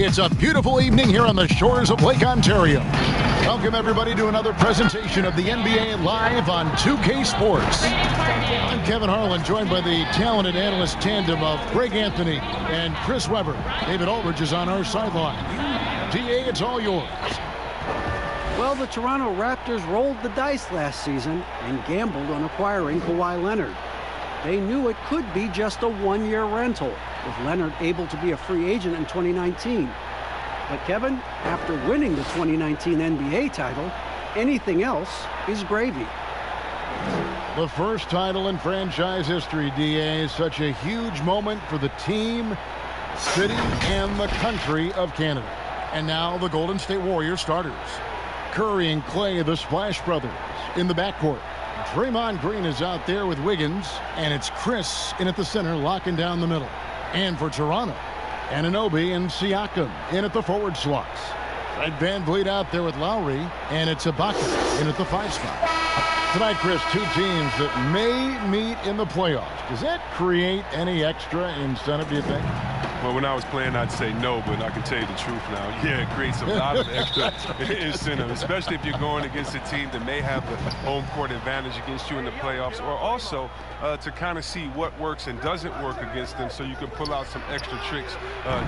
It's a beautiful evening here on the shores of Lake Ontario. Welcome, everybody, to another presentation of the NBA Live on 2K Sports. I'm Kevin Harlan, joined by the talented analyst tandem of Greg Anthony and Chris Webber. David Aldridge is on our sideline. DA, it's all yours. Well, the Toronto Raptors rolled the dice last season and gambled on acquiring Kawhi Leonard. They knew it could be just a one-year rental, with Leonard able to be a free agent in 2019. But Kevin, after winning the 2019 NBA title, anything else is gravy. The first title in franchise history, DA, is such a huge moment for the team, city, and the country of Canada. And now the Golden State Warriors starters. Curry and Clay, the Splash Brothers, in the backcourt. Draymond Green is out there with Wiggins, and it's Chris in at the center, locking down the middle. And for Toronto, Anunoby and Siakam in at the forward slots. Fred VanVleet out there with Lowry, and it's Ibaka in at the 5 spot. Tonight, Chris, two teams that may meet in the playoffs. Does that create any extra incentive, do you think? Well, when I was playing, I'd say no, but I can tell you the truth now. Yeah, it creates a lot of extra incentive, especially if you're going against a team that may have the home court advantage against you in the playoffs, or also to kind of see what works and doesn't work against them so you can pull out some extra tricks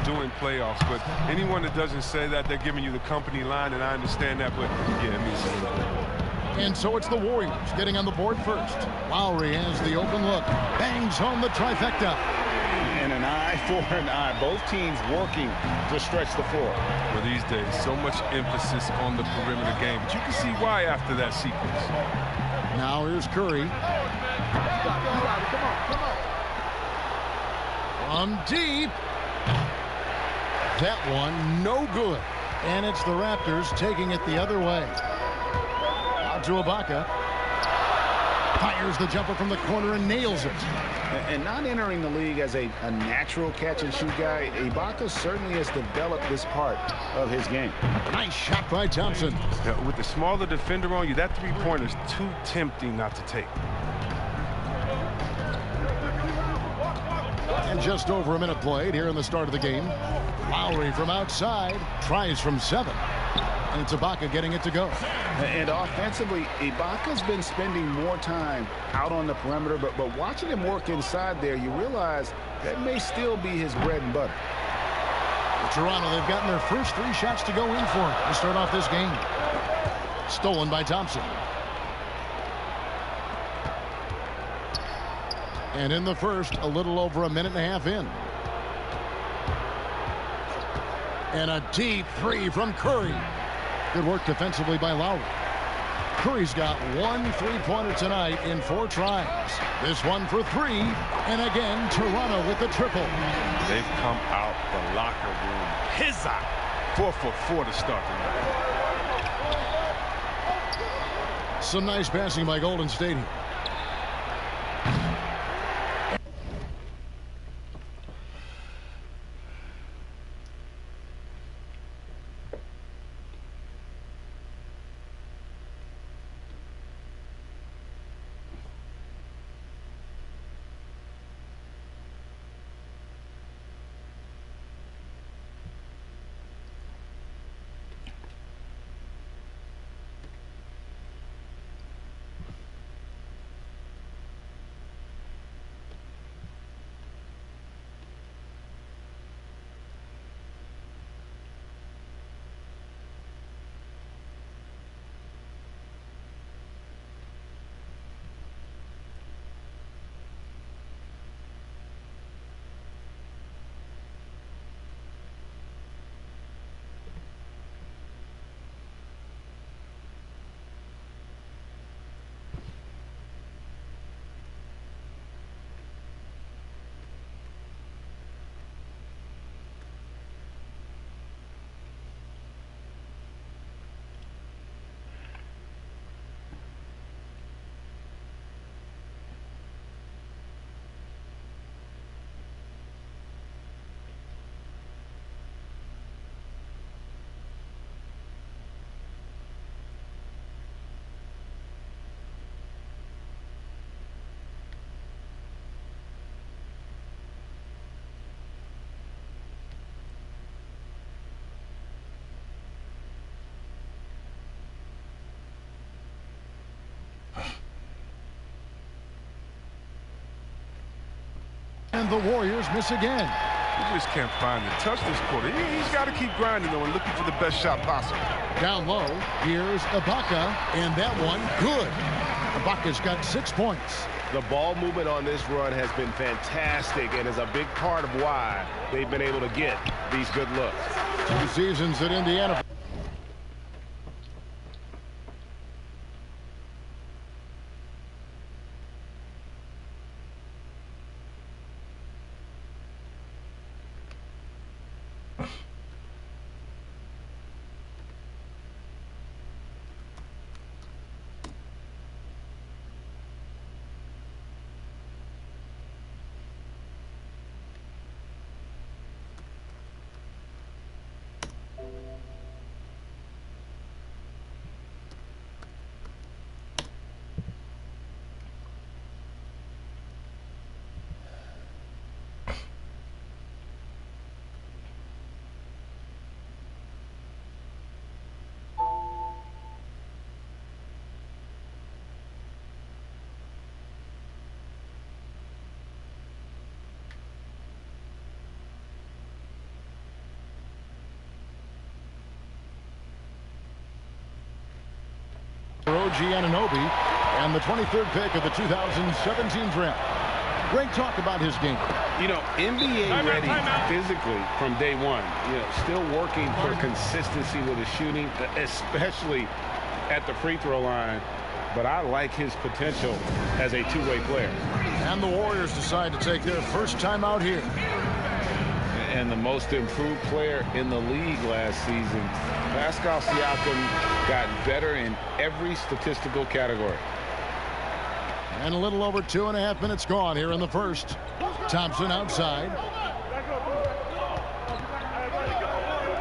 during playoffs. But anyone that doesn't say that, they're giving you the company line, and I understand that, but yeah, it means something. And so it's the Warriors getting on the board first. Lowry has the open look, bangs home the trifecta. And an eye for an eye. Both teams working to stretch the floor. Well, these days, so much emphasis on the perimeter game. But you can see why after that sequence. Now here's Curry. From deep. That one, no good. And it's the Raptors taking it the other way. Out to Ibaka. Fires the jumper from the corner and nails it. And not entering the league as a natural catch-and-shoot guy, Ibaka certainly has developed this part of his game. Nice shot by Thompson. Now, with the smaller defender on you, that three-pointer is too tempting not to take. And just over a minute played here in the start of the game. Lowry from outside tries from 7. And it's Ibaka getting it to go. And offensively, Ibaka's been spending more time out on the perimeter, but watching him work inside there, you realize that may still be his bread and butter. Toronto, they've gotten their first 3 shots to go in for him to start off this game. Stolen by Thompson. And in the first, a little over a minute and a half in. And a deep 3 from Curry. Good work defensively by Lowry. Curry's got 1 3-pointer tonight in 4 tries. This one for 3. And again, Toronto with the triple. They've come out the locker room. Hizza! 4 for 4 to start tonight. Some nice passing by Golden State. And the Warriors miss again. He just can't find the touch this quarter. He's got to keep grinding, though, and looking for the best shot possible. Down low, here's Ibaka, and that one, good. Ibaka's got 6 points. The ball movement on this run has been fantastic and is a big part of why they've been able to get these good looks. 2 seasons at Indiana. OG Anunoby and the 23rd pick of the 2017 draft. Great talk about his game. You know, NBA ready physically from day one. You know, still working for consistency with his shooting, especially at the free throw line. But I like his potential as a two-way player. And the Warriors decide to take their first time out here. And the most improved player in the league last season, Pascal Siakam, got better in every statistical category. And a little over 2.5 minutes gone here in the first. Thompson outside.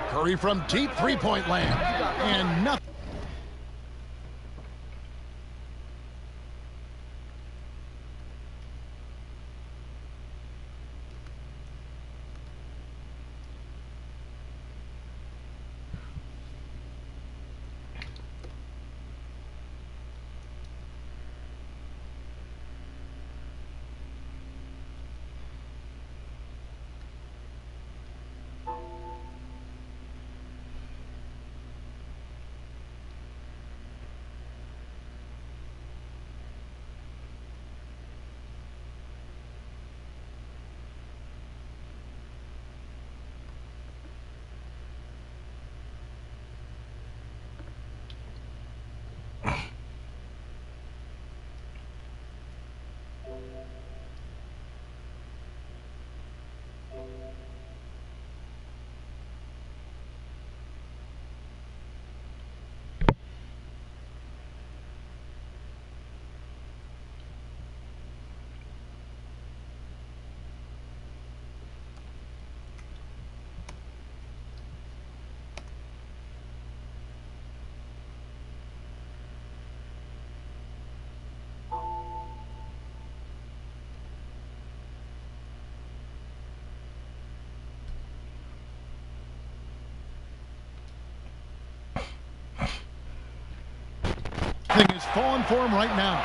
Curry from deep three-point land. And nothing. Thing is falling for him right now.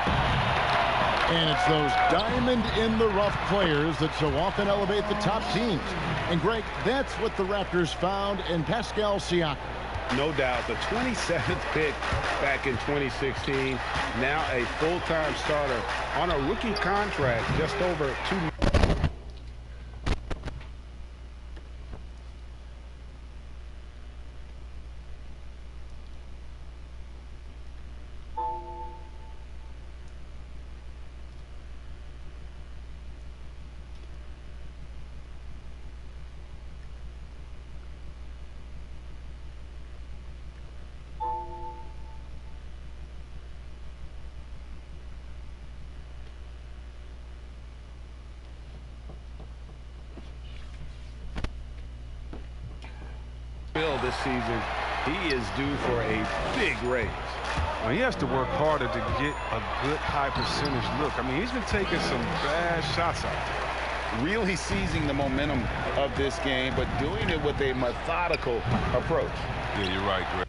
And it's those diamond-in-the-rough players that so often elevate the top teams. And, Greg, that's what the Raptors found in Pascal Siakam. No doubt. The 27th pick back in 2016. Now a full-time starter on a rookie contract just over 2 months. This season, he is due for a big raise. Well, he has to work harder to get a good high percentage look. I mean, he's been taking some bad shots out. Really seizing the momentum of this game, but doing it with a methodical approach. Yeah, you're right, Greg.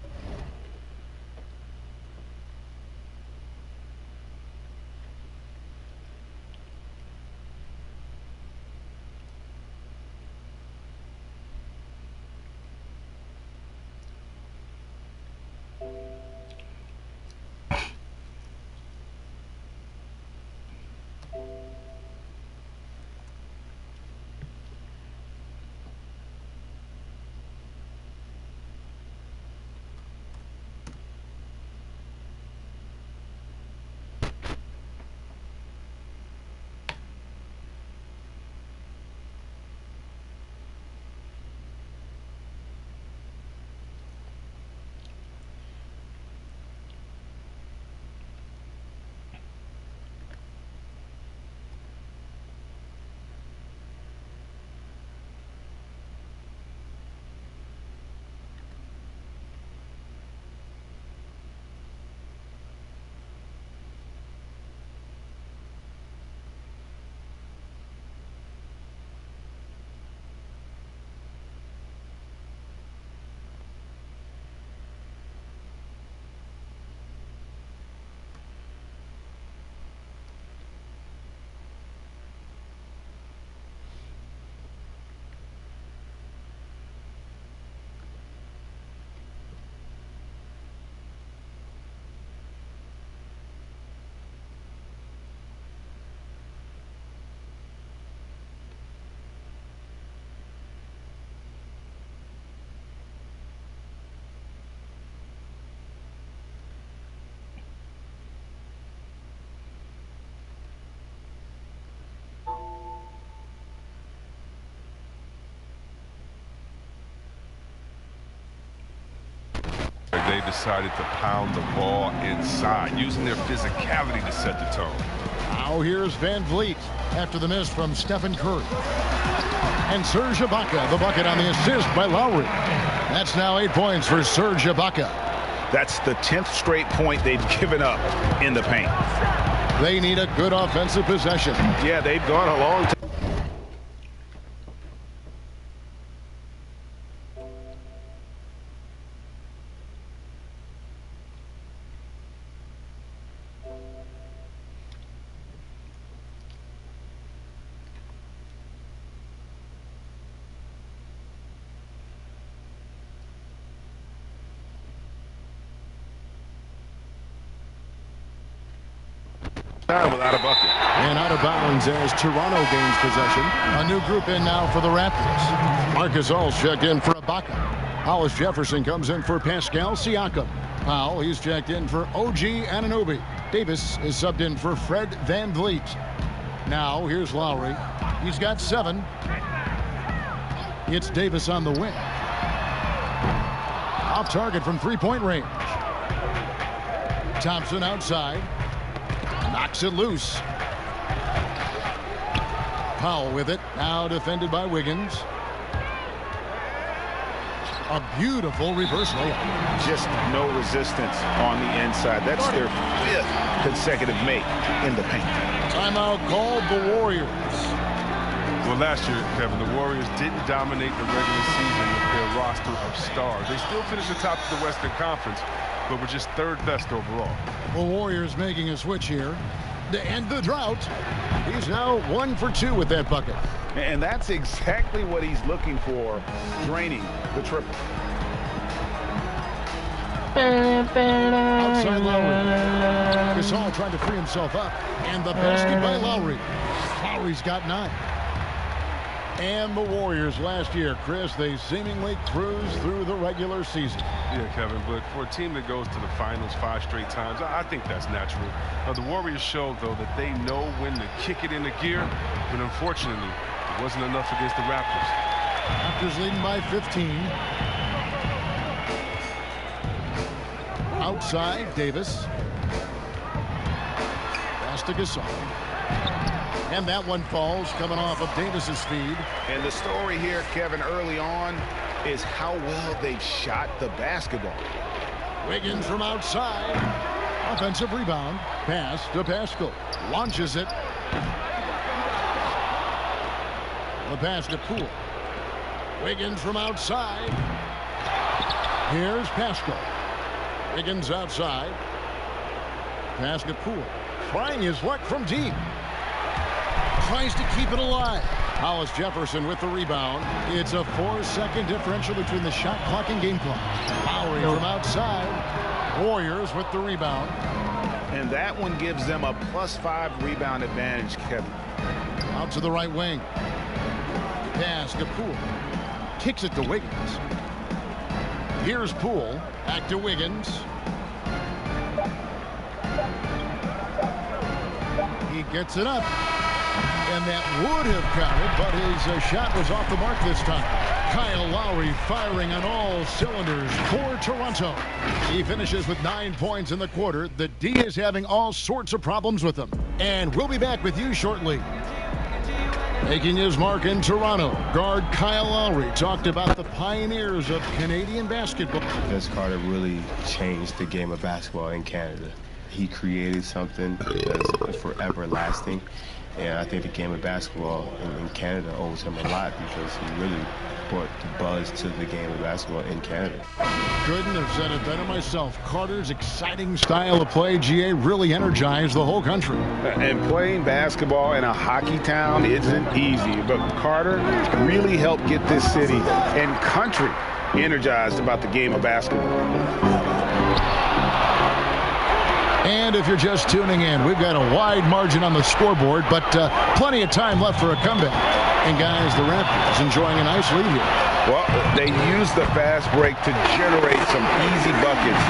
they decided to pound the ball inside, using their physicality to set the tone. Now here's Van Vliet after the miss from Stephen Curry. And Serge Ibaka, the bucket on the assist by Lowry. That's now 8 points for Serge Ibaka. That's the 10th straight point they've given up in the paint. They need a good offensive possession. Yeah, they've gone a long time. Without a bucket. And out of bounds as Toronto gains possession. A new group in now for the Raptors. Marcus All's checked in for Ibaka. Hollis Jefferson comes in for Pascal Siakam. Powell, he's checked in for OG Anunoby. Davis is subbed in for Fred Van Vliet. Now here's Lowry. He's got 7. It's Davis on the wing. Off target from three-point range. Thompson outside. Knocks it loose. Powell with it. Now defended by Wiggins. A beautiful reverse layup. Just no resistance on the inside. That's their 5th consecutive make in the paint. Timeout called the Warriors. Well, last year, Kevin, the Warriors didn't dominate the regular season with their roster of stars. They still finished atop of the Western Conference, but were just 3rd best overall. The Warriors making a switch here to end the drought. He's now 1 for 2 with that bucket. And that's exactly what he's looking for, draining the triple. Outside Lowry. Gasol trying to free himself up. And the basket by Lowry. Lowry's got 9. And the Warriors last year, Chris, they seemingly cruised through the regular season. Yeah, Kevin, but for a team that goes to the finals 5 straight times, I think that's natural. The Warriors showed, though, that they know when to kick it into gear, but unfortunately, it wasn't enough against the Raptors. Raptors leading by 15. Outside, Davis. Pass to Gasol. And that one falls, coming off of Davis's feed. And the story here, Kevin, early on is how well they've shot the basketball. Wiggins from outside. Offensive rebound. Pass to Pascal. Launches it. The pass to Poole. Wiggins from outside. Here's Pascal. Wiggins outside. Pass to Poole. Trying his luck from deep. Tries to keep it alive. Hollis Jefferson with the rebound. It's a 4-second differential between the shot clock and game clock. Lowry from outside. Warriors with the rebound. And that one gives them a +5 rebound advantage, Kevin. Out to the right wing. Pass to Poole. Kicks it to Wiggins. Here's Poole. Back to Wiggins. He gets it up. And that would have counted, but his shot was off the mark this time. Kyle Lowry firing on all cylinders for Toronto. He finishes with 9 points in the quarter. The D is having all sorts of problems with him. And we'll be back with you shortly. Making his mark in Toronto, guard Kyle Lowry talked about the pioneers of Canadian basketball. Vince Carter really changed the game of basketball in Canada. He created something that's forever lasting. And I think the game of basketball in Canada owes him a lot because he really brought the buzz to the game of basketball in Canada. Couldn't have said it better myself. Carter's exciting style of play, GA, really energized the whole country. And playing basketball in a hockey town isn't easy, but Carter really helped get this city and country energized about the game of basketball. And if you're just tuning in, we've got a wide margin on the scoreboard, but plenty of time left for a comeback. And guys, the Raptors enjoying a nice lead here. Well, they used the fast break to generate some easy buckets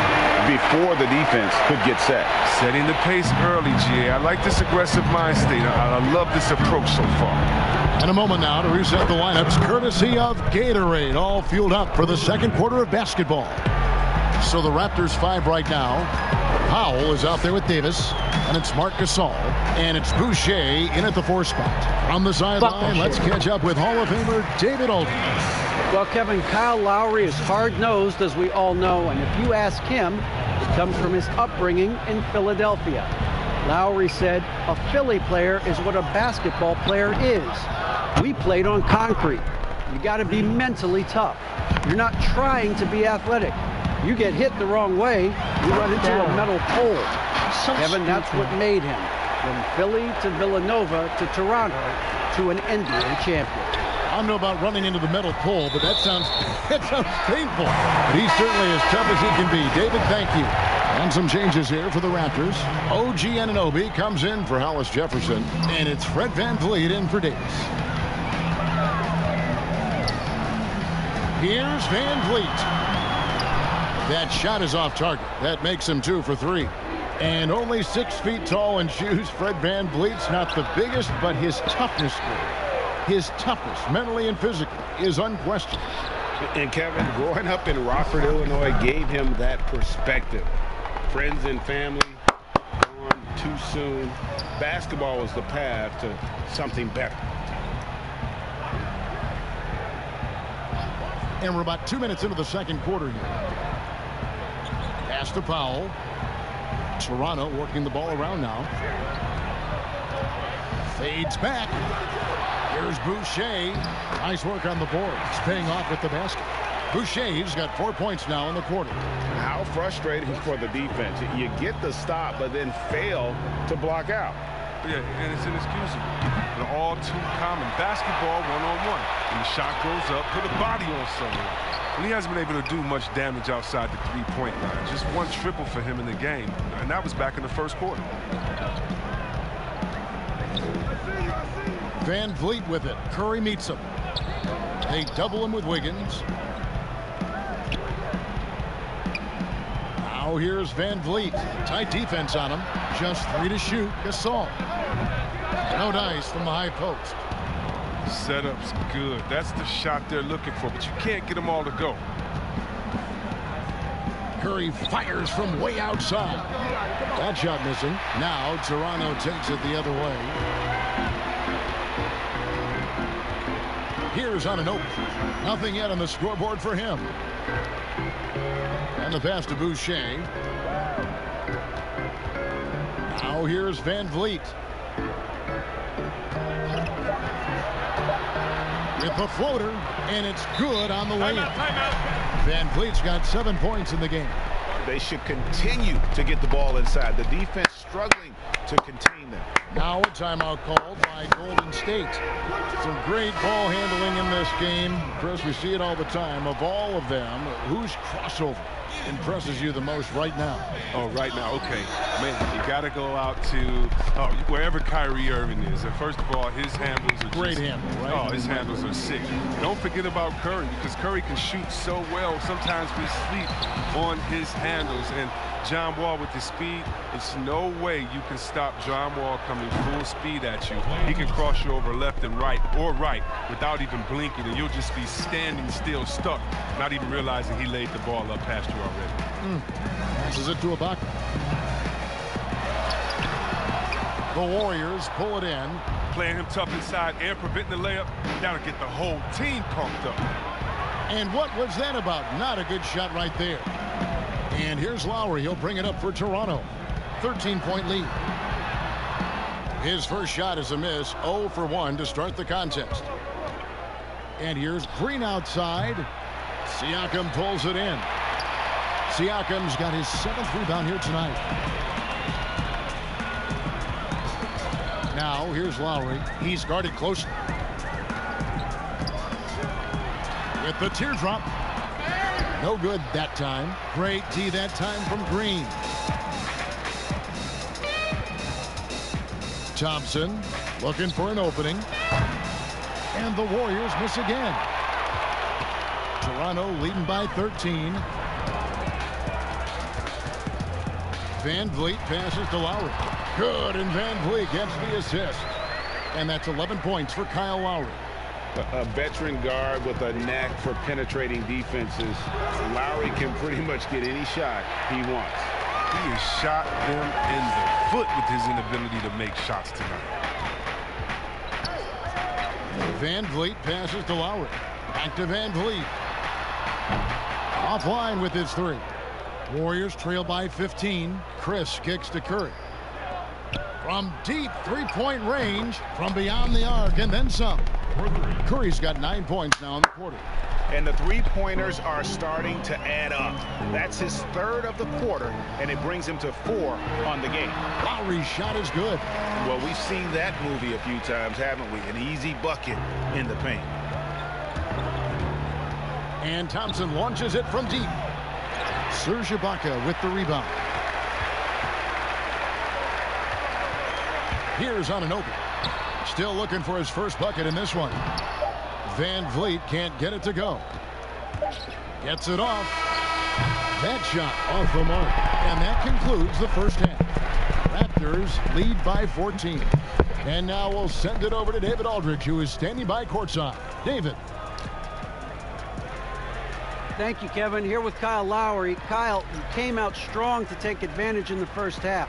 before the defense could get set. Setting the pace early, GA. I like this aggressive mind state. I love this approach so far. And a moment now to reset the lineups, courtesy of Gatorade, all fueled up for the second quarter of basketball. So the Raptors 5 right now. Powell is out there with Davis, and it's Marc Gasol, and it's Boucher in at the 4 spot. From the sideline, let's catch up with Hall of Famer David Aldridge. Well, Kevin, Kyle Lowry is hard-nosed, as we all know, and if you ask him, it comes from his upbringing in Philadelphia. Lowry said, "A Philly player is what a basketball player is. We played on concrete. You got to be mentally tough. You're not trying to be athletic. You get hit the wrong way, you run into a metal pole." Kevin, that's what made him, from Philly to Villanova to Toronto to an NBA champion. I don't know about running into the metal pole, but that sounds painful. But he's certainly as tough as he can be. David, thank you. And some changes here for the Raptors. OG Anunoby comes in for Hollis Jefferson, and it's Fred VanVleet in for Davis. Here's VanVleet. That shot is off target. That makes him 2 for 3. And only 6 feet tall in shoes, Fred VanVleet's not the biggest, but his toughness, mentally and physically, is unquestioned. And Kevin, growing up in Rockford, Illinois, gave him that perspective. Friends and family gone too soon. Basketball was the path to something better. And we're about 2 minutes into the second quarter here. Pass to Powell. Toronto working the ball around now. Fades back. Here's Boucher. Nice work on the boards. Paying off with the basket. Boucher's got 4 points now in the quarter. How frustrating for the defense. You get the stop, but then fail to block out. Yeah, and it's inexcusable. And all too common. Basketball one-on-one. When the shot goes up, put a body on someone. And he hasn't been able to do much damage outside the three-point line. Just one triple for him in the game. And that was back in the first quarter. VanVleet with it. Curry meets him. They double him with Wiggins. Now here's VanVleet. Tight defense on him. Just 3 to shoot. Gasol. No dice from the high post. Setup's good. That's the shot they're looking for, but you can't get them all to go. Curry fires from way outside. That shot missing. Now Toronto takes it the other way. Here's Anunoby. Nothing yet on the scoreboard for him. And the pass to Boucher. Now here's VanVleet. With the floater, and it's good on the way in. VanVleet's got 7 points in the game. They should continue to get the ball inside. The defense struggling to contain them. Now a timeout called by Golden State. Some great ball handling in this game. Chris, we see it all the time. Of all of them, whose crossover impresses you the most right now? Oh, right now, okay. Man, you got to go out to wherever Kyrie Irving is. And first of all, his handles are great handle, right? Oh, his handles are sick. Don't forget about Curry, because Curry can shoot so well. Sometimes we sleep on his handles. And John Wall with the speed, it's no way you can stop John Wall coming full speed at you. He can cross you over left and right or right without even blinking, and you'll just be standing still, stuck, not even realizing he laid the ball up past you already. Passes it to Ibaka. The Warriors pull it in. Playing him tough inside and preventing the layup. Got to get the whole team pumped up. And what was that about? Not a good shot right there. And here's Lowry. He'll bring it up for Toronto. 13-point lead. His first shot is a miss. 0 for 1 to start the contest. And here's Green outside. Siakam pulls it in. Siakam's got his 7th rebound here tonight. Now here's Lowry. He's guarded closely. With the teardrop. No good that time. Great D that time from Green. Thompson looking for an opening. And the Warriors miss again. Toronto leading by 13. VanVleet passes to Lowry. Good, and VanVleet gets the assist. And that's 11 points for Kyle Lowry. a veteran guard with a knack for penetrating defenses. Lowry can pretty much get any shot he wants. He has shot him in the foot with his inability to make shots tonight. Van Vliet passes to Lowry. Back to Van Vliet. Offline with his three. Warriors trail by 15. Chris kicks to Curry. From deep three-point range, from beyond the arc, and then some. Curry's got 9 points now in the quarter. And the three-pointers are starting to add up. That's his third of the quarter, and it brings him to 4 on the game. Lowry's shot is good. Well, we've seen that movie a few times, haven't we? An easy bucket in the paint. And Thompson launches it from deep. Serge Ibaka with the rebound. Here's Anunoby. Still looking for his first bucket in this one. Van Vliet can't get it to go. Gets it off. That shot off the mark. And that concludes the first half. Raptors lead by 14. And now we'll send it over to David Aldridge, who is standing by courtside. David. Thank you, Kevin. Here with Kyle Lowry. Kyle, you came out strong to take advantage in the first half.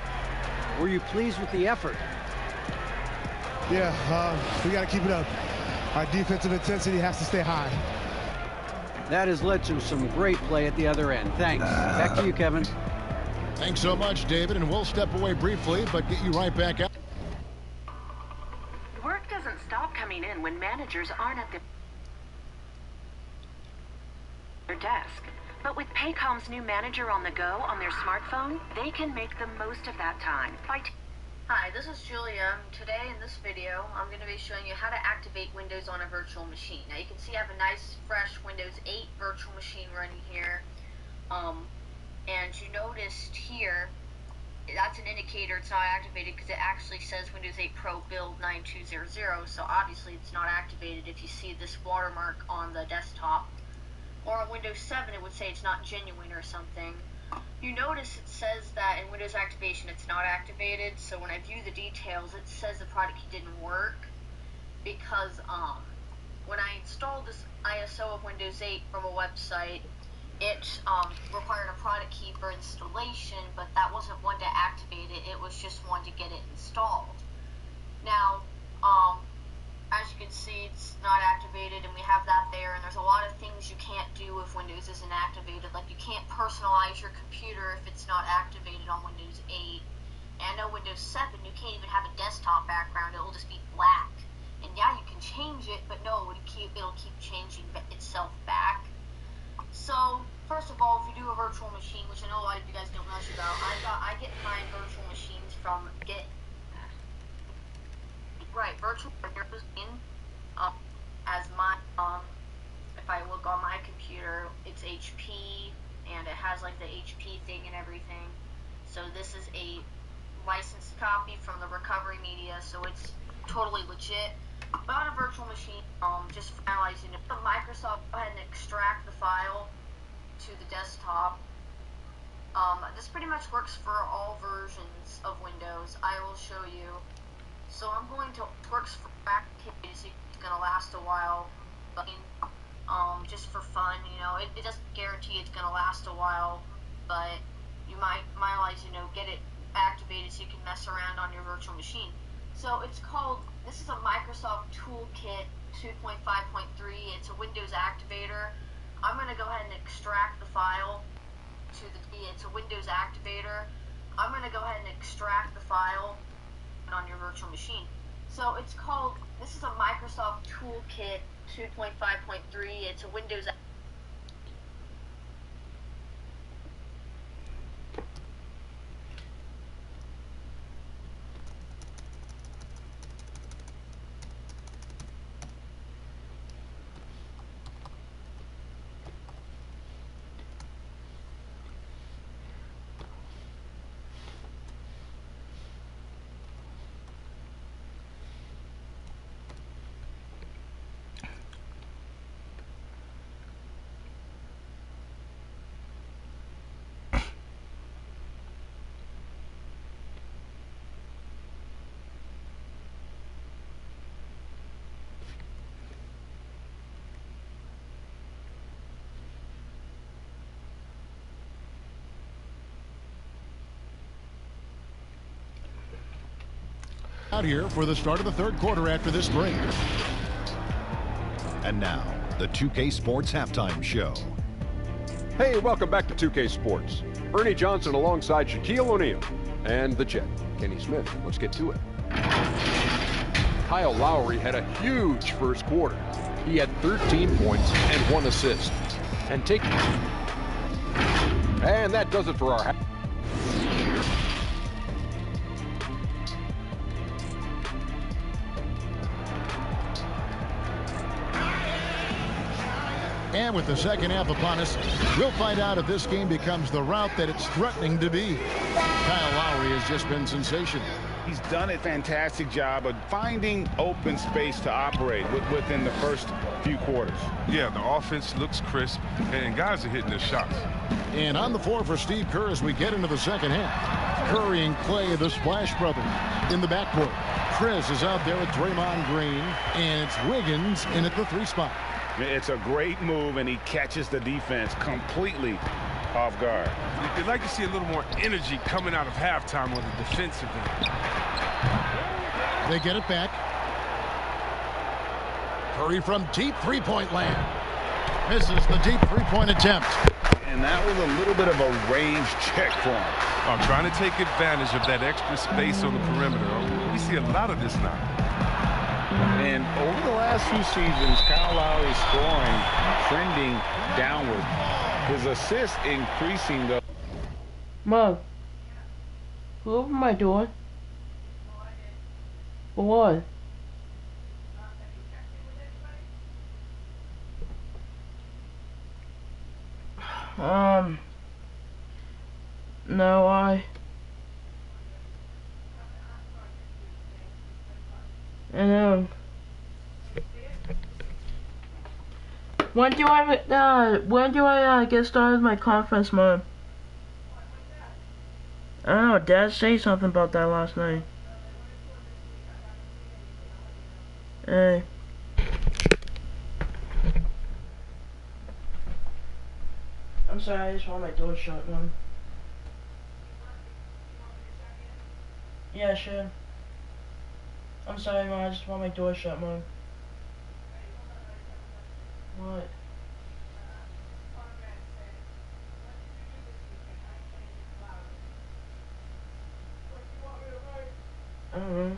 Were you pleased with the effort? Yeah, we got to keep it up. Our defensive intensity has to stay high. That has led to some great play at the other end. Thanks. Back to you, Kevin. Thanks so much, David, and we'll step away briefly, but get you right back out. Work doesn't stop coming in when managers aren't at their desk. But with Paycom's new manager on the go on their smartphone, they can make the most of that time. Hi, this is Julia. Today in this video, I'm going to be showing you how to activate Windows on a virtual machine. Now you can see I have a nice, fresh Windows 8 virtual machine running here. And you noticed here, that's an indicator it's not activated because it actually says Windows 8 Pro build 9200. So obviously it's not activated if you see this watermark on the desktop. Or on Windows 7 it would say it's not genuine or something. You notice it says that in Windows activation it's not activated, so when I view the details it says the product key didn't work because when I installed this ISO of Windows 8 from a website, it required a product key for installation, but that wasn't one to activate it, it was just one to get it installed. Now, as you can see, it's not activated, and we have that there, and there's a lot of things you can't do if Windows isn't activated. Like, you can't personalize your computer if it's not activated on Windows 8. And I know Windows 7, you can't even have a desktop background, it will just be black. And yeah, you can change it, but no, it'll keep changing itself back. So, first of all, if you do a virtual machine, which I know a lot of you guys don't know much about, I get my virtual machines from virtual machine as my if I look on my computer, it's HP, and it has like the HP thing and everything. So this is a licensed copy from the Recovery Media, so it's totally legit. But on a virtual machine, just for analyzing it, Microsoft go ahead and extract the file to the desktop. This pretty much works for all versions of Windows. I will show you. So I'm going to, it works for activities, it's going to last a while, but just for fun, you know, it doesn't guarantee it's going to last a while, but you might get it activated so you can mess around on your virtual machine. So it's called, this is a Microsoft Toolkit 2.5.3, it's a Windows activator. I'm going to go ahead and extract the file to it's a Windows activator. I'm going to go ahead and extract the file on your virtual machine. So it's called, this is a Microsoft Toolkit 2.5.3, it's a Windows Out here for the start of the third quarter after this break. And now, the 2K Sports Halftime Show. Hey, welcome back to 2K Sports. Ernie Johnson alongside Shaquille O'Neal and the Jet, Kenny Smith. Let's get to it. Kyle Lowry had a huge first quarter. He had 13 points and 1 assist. And that does it for our half. And with the second half upon us, we'll find out if this game becomes the route that it's threatening to be. Kyle Lowry has just been sensational. He's done a fantastic job of finding open space to operate within the first few quarters. Yeah, the offense looks crisp, and guys are hitting their shots. And on the floor for Steve Kerr as we get into the second half. Curry and Clay, the Splash Brothers, in the backcourt. Chris is out there with Draymond Green, and it's Wiggins in at the 3 spot. It's a great move, and he catches the defense completely off guard. You'd like to see a little more energy coming out of halftime on the defensive end. They get it back. Curry from deep three-point land. Misses the deep three-point attempt. And that was a little bit of a range check for him. I'm trying to take advantage of that extra space on the perimeter. We see a lot of this now. And over the last few seasons, Kyle Lowry's scoring trending downward. His assists increasing, though. Mom, who opened my door? For what? No, I know. When do I get started with my conference, Mom? I don't know, Dad said something about that last night. Hey. I'm sorry, I just want my door shut, Mom. Yeah, sure. I'm sorry, Mom, I just want my door shut, Mom. What? I don't know.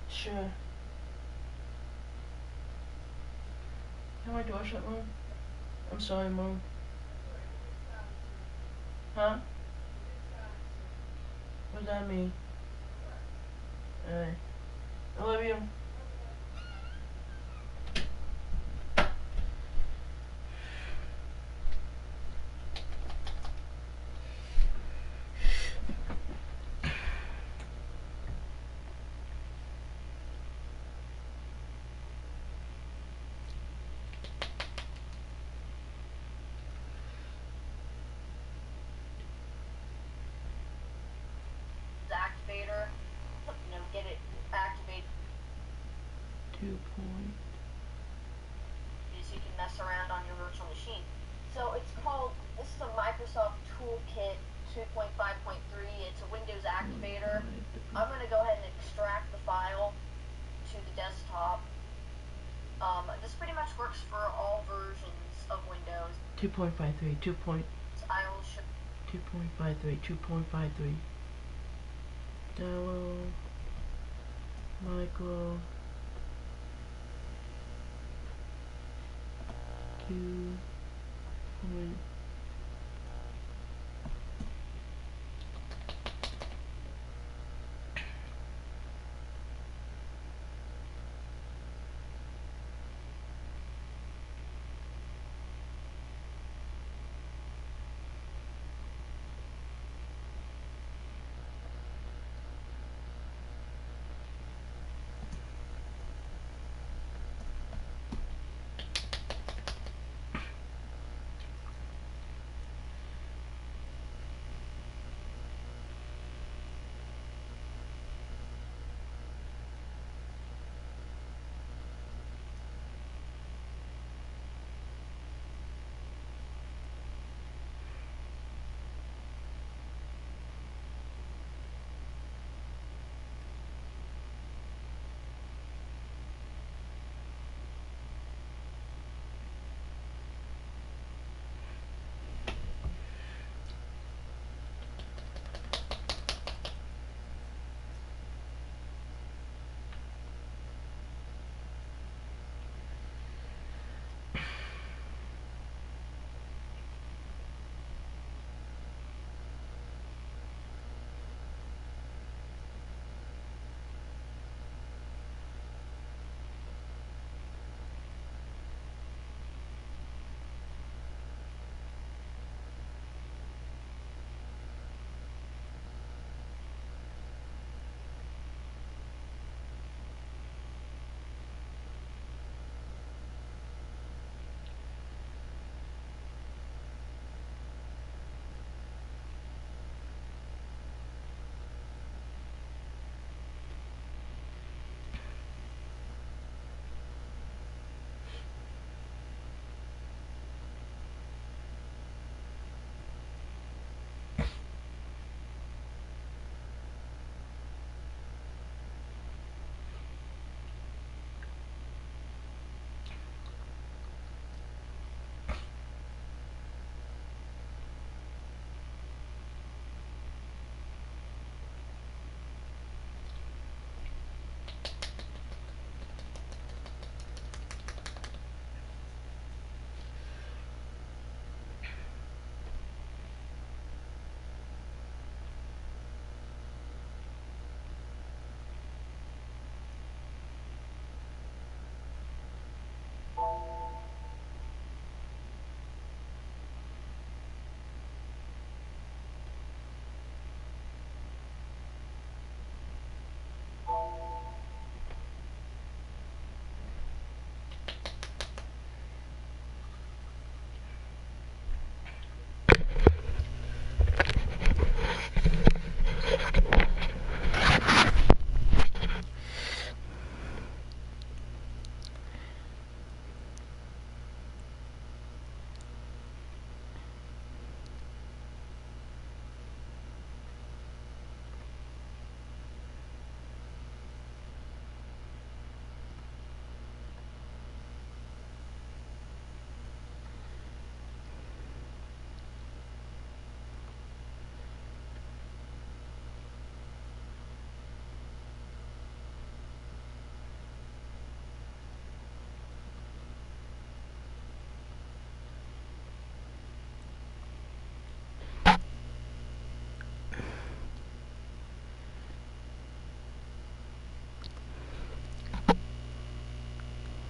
Sure. Can my door shut, Mom? I'm sorry, Mom. Huh? What does that mean? Hey. I love you. Activator, get it activated. 2 point. So you can mess around on your virtual machine. So it's called, this is a Microsoft Toolkit 2.5.3. It's a Windows activator. I'm going to go ahead and extract the file to the desktop. This pretty much works for all versions of Windows. 2.53, 2 point. I will show 2.53, 2.53. Download, micro, Q, point.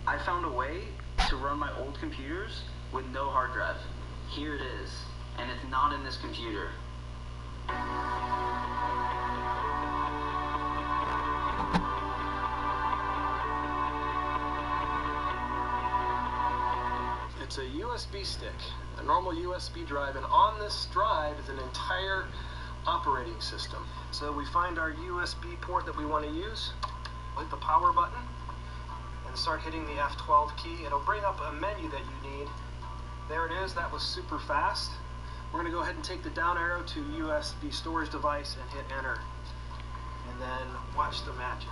I found a way to run my old computers with no hard drive. Here it is, and it's not in this computer. It's a USB stick, a normal USB drive, and on this drive is an entire operating system. So we find our USB port that we want to use, hit the power button, and start hitting the F12 key. It'll bring up a menu that you need. There it is. That was super fast. We're going to go ahead and take the down arrow to USB storage device and hit enter. And then watch the magic.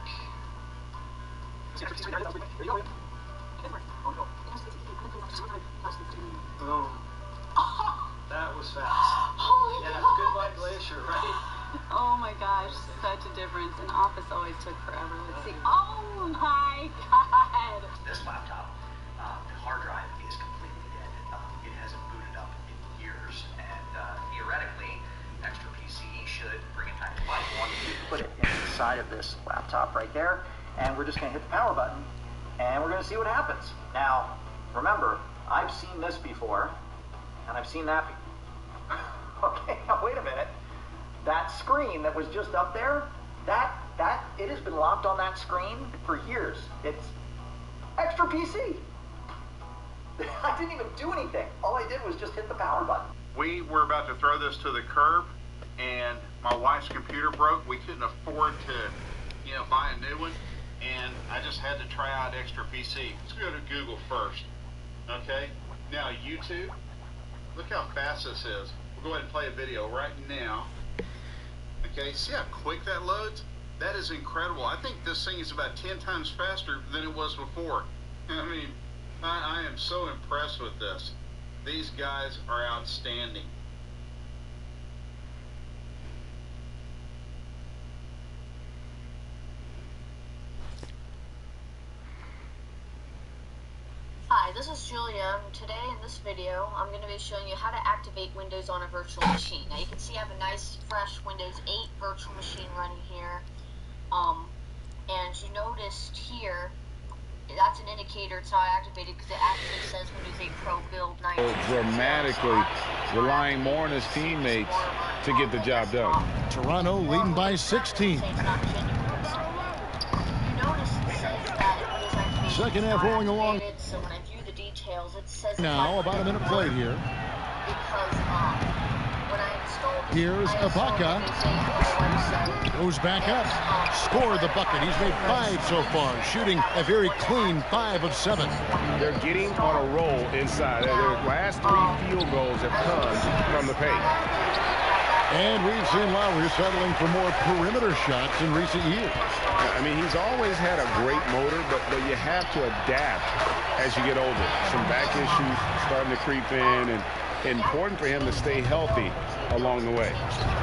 Boom. That was fast. Oh my yeah, gosh. goodbye Glacier, right? Oh my gosh, such a difference. An office always took forever. Let's see. Oh my god. This laptop, the hard drive is completely dead. It hasn't booted up in years, and theoretically, Extra PC should bring it back to life. Put it inside of this laptop right there, and we're just going to hit the power button, and we're going to see what happens. Now, remember, I've seen this before, and I've seen that before. Okay, now wait a minute. That screen that was just up there, it has been locked on that screen for years. It's Extra PC. I didn't even do anything. All I did was just hit the power button. We were about to throw this to the curb, and my wife's computer broke. We couldn't afford to, buy a new one, and I just had to try out Extra PC. Let's go to Google first, okay? Now YouTube, look how fast this is. We'll go ahead and play a video right now. Okay, see how quick that loads? That is incredible. I think this thing is about 10 times faster than it was before. I mean, I am so impressed with this. These guys are outstanding. Hi, this is Julia. Today in this video, I'm going to be showing you how to activate Windows on a virtual machine. Now you can see I have a nice, fresh Windows 8 virtual machine running here. And you noticed here, that's an indicator it's not activated because it actually says Windows 8 Pro build 19. Dramatically relying more on his teammates to get the job done. Toronto leading by 16. Second half rolling along. So when I view the details, it says now about a minute played here. Because when I installed here's Ibaka. Goes back up. Scored the bucket. He's made 5 so far, shooting a very clean 5 of 7. They're getting on a roll inside. Their last 3 field goals have come from the paint. And we've seen Lowry settling for more perimeter shots in recent years. I mean, he's always had a great motor, but you have to adapt as you get older. Some back issues starting to creep in, and important for him to stay healthy along the way.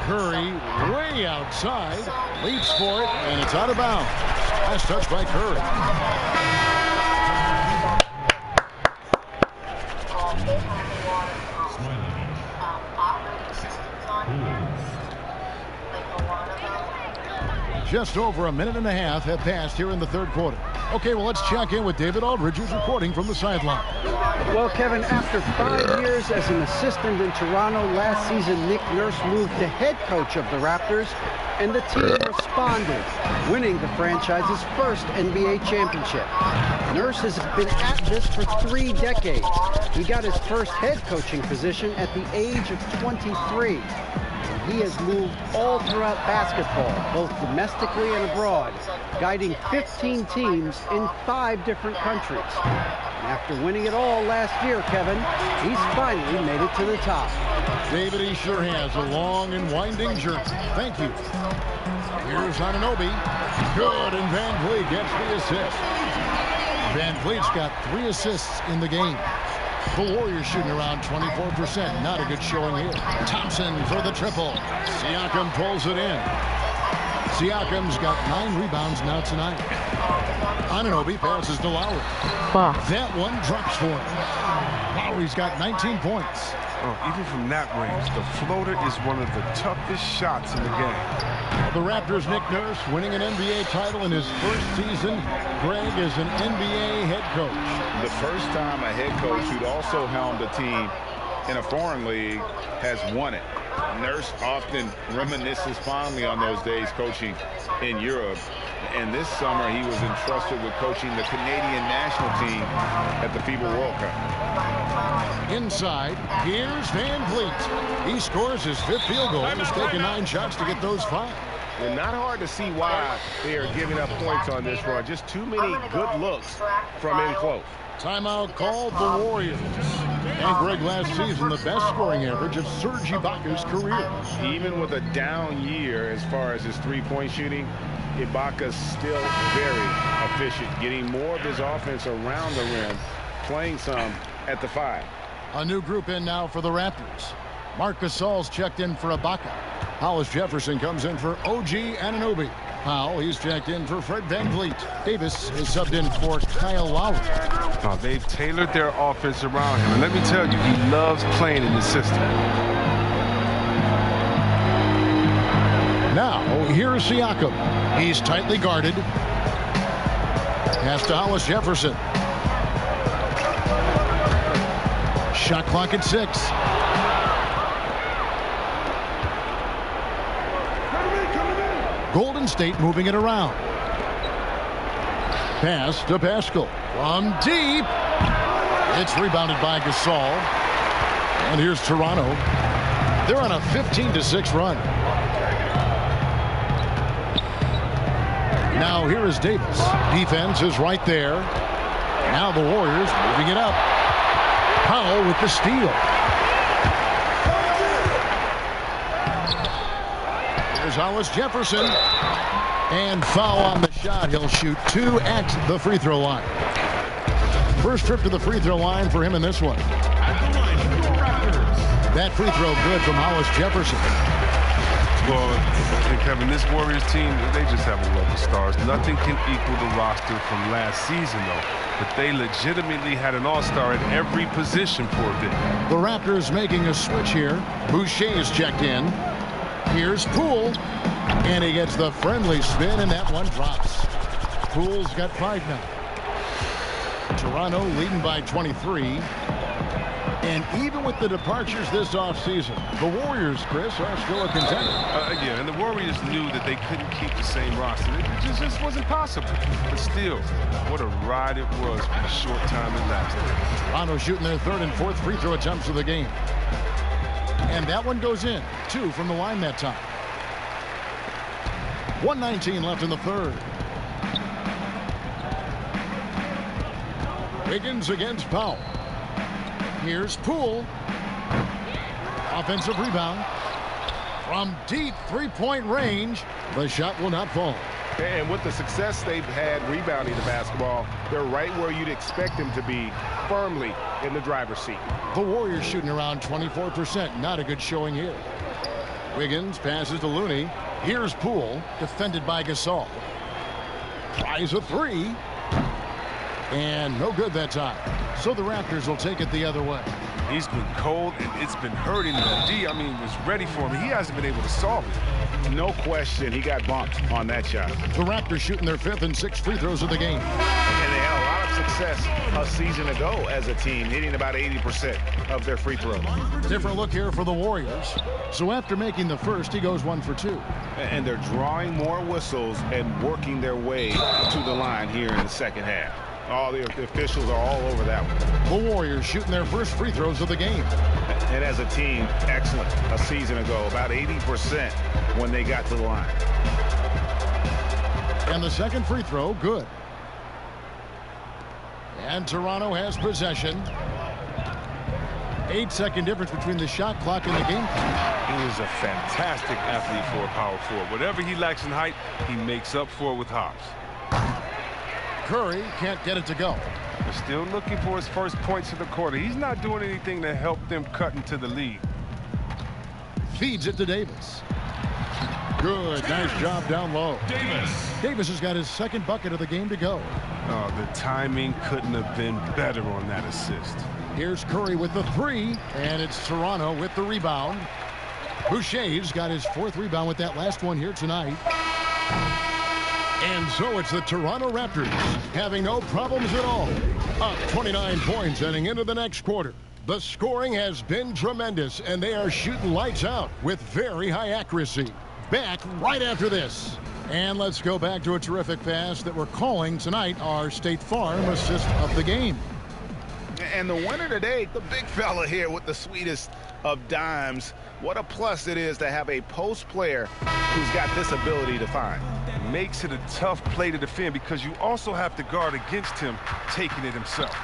Curry way outside, leaps for it, and it's out of bounds. Last touch by Curry. Just over a minute and a half have passed here in the third quarter. Okay, well, let's check in with David Aldridge, who's reporting from the sideline. Well, Kevin, after 5 years as an assistant in Toronto, last season Nick Nurse moved to head coach of the Raptors, and the team responded, winning the franchise's first NBA championship. Nurse has been at this for 3 decades. He got his first head coaching position at the age of 23. He has moved all throughout basketball, both domestically and abroad, guiding 15 teams in 5 different countries. And after winning it all last year, Kevin, he's finally made it to the top. David, he sure has a long and winding journey. Thank you. Here's Anunoby. Good, and Van Vliet gets the assist. Van Vliet's got 3 assists in the game. The Warriors shooting around 24%. Not a good showing here. Thompson for the triple. Siakam pulls it in. Siakam's got 9 rebounds now tonight. Anunoby passes to Lowry. That one drops for him. Lowry's got 19 points. Even from that range, the floater is one of the toughest shots in the game. The Raptors' Nick Nurse winning an NBA title in his first season. Greg is an NBA head coach. The first time a head coach who'd also helmed a team in a foreign league has won it. Nurse often reminisces fondly on those days coaching in Europe. And this summer, he was entrusted with coaching the Canadian national team at the FIBA World Cup. Inside, here's Van Vliet. He scores his 5th field goal. He's taken 9 shots to get those 5. And not hard to see why they are giving up points on this run. Just too many good looks from in close. Timeout called the Warriors. And Greg, last season, the best scoring average of Serge Ibaka's career. Even with a down year as far as his three-point shooting, Ibaka's still very efficient, getting more of his offense around the rim, playing some at the 5. A new group in now for the Raptors. Marc Gasol's checked in for Ibaka. Hollis Jefferson comes in for OG Anunoby. Powell, he's checked in for Fred VanVleet. Davis is subbed in for Kyle Lowry. Now, they've tailored their offense around him. And let me tell you, he loves playing in the system. Now, here's Siakam. He's tightly guarded. Pass to Hollis Jefferson. Shot clock at 6. Golden State moving it around. Pass to Pascal. From deep. It's rebounded by Gasol. And here's Toronto. They're on a 15-6 run. Now here is Davis. Defense is right there. Now the Warriors moving it up. Powell with the steal. Here's Hollis Jefferson. And foul on the shot. He'll shoot 2 at the free throw line. First trip to the free throw line for him in this one. That free throw good from Hollis Jefferson. Well, and Kevin, this Warriors team, they just have a wealth of stars. Nothing can equal the roster from last season, though. But they legitimately had an all-star at every position for a bit. The Raptors making a switch here. Boucher is checked in. Here's Poole. And he gets the friendly spin, and that one drops. Poole's got 5 now. Toronto leading by 23. And even with the departures this offseason, the Warriors, Chris, are still a contender. Yeah, and the Warriors knew that they couldn't keep the same roster. It just wasn't possible. But still, what a ride it was for the short time it lasted. Toronto shooting their 3rd and 4th free throw attempts of the game. And that one goes in. 2 from the line that time. 1:19 left in the 3rd. Wiggins against Powell. Here's Poole. Offensive rebound. From deep 3-point range, the shot will not fall. And with the success they've had rebounding the basketball, they're right where you'd expect them to be, firmly in the driver's seat. The Warriors shooting around 24%. Not a good showing here. Wiggins passes to Looney. Here's Poole, defended by Gasol. Tries a 3. And no good that time. So the Raptors will take it the other way. He's been cold, and it's been hurting him. D, I mean, was ready for him. He hasn't been able to solve it. No question, he got bumped on that shot. The Raptors shooting their 5th and 6th free throws of the game. And they had a lot of success a season ago as a team, hitting about 80% of their free throws. Different look here for the Warriors. So after making the first, he goes 1 for 2. And they're drawing more whistles and working their way to the line here in the second half. All the officials are all over that one. The Warriors shooting their first free throws of the game. And as a team, excellent a season ago, about 80% when they got to the line. And the second free throw, good. And Toronto has possession. 8-second difference between the shot clock and the game clock. He is a fantastic athlete for a power forward. Whatever he lacks in height, he makes up for it with hops. Curry can't get it to go. They're still looking for his first points of the quarter. He's not doing anything to help them cut into the lead. Feeds it to Davis. Good. Nice job down low. Davis has got his 2nd bucket of the game to go. Oh, the timing couldn't have been better on that assist. Here's Curry with the three, and it's Toronto with the rebound. Boucher's got his 4th rebound with that last one here tonight. And so it's the Toronto Raptors having no problems at all. Up 29 points heading into the next quarter. The scoring has been tremendous, and they are shooting lights out with very high accuracy. Back right after this. And let's go back to a terrific pass that we're calling tonight our State Farm assist of the game. And the winner today, the big fella here with the sweetest of dimes. What a plus it is to have a post player who's got this ability to find. Makes it a tough play to defend because you also have to guard against him taking it himself.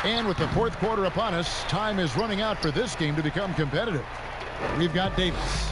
And with the 4th quarter upon us, time is running out for this game to become competitive. We've got Davis.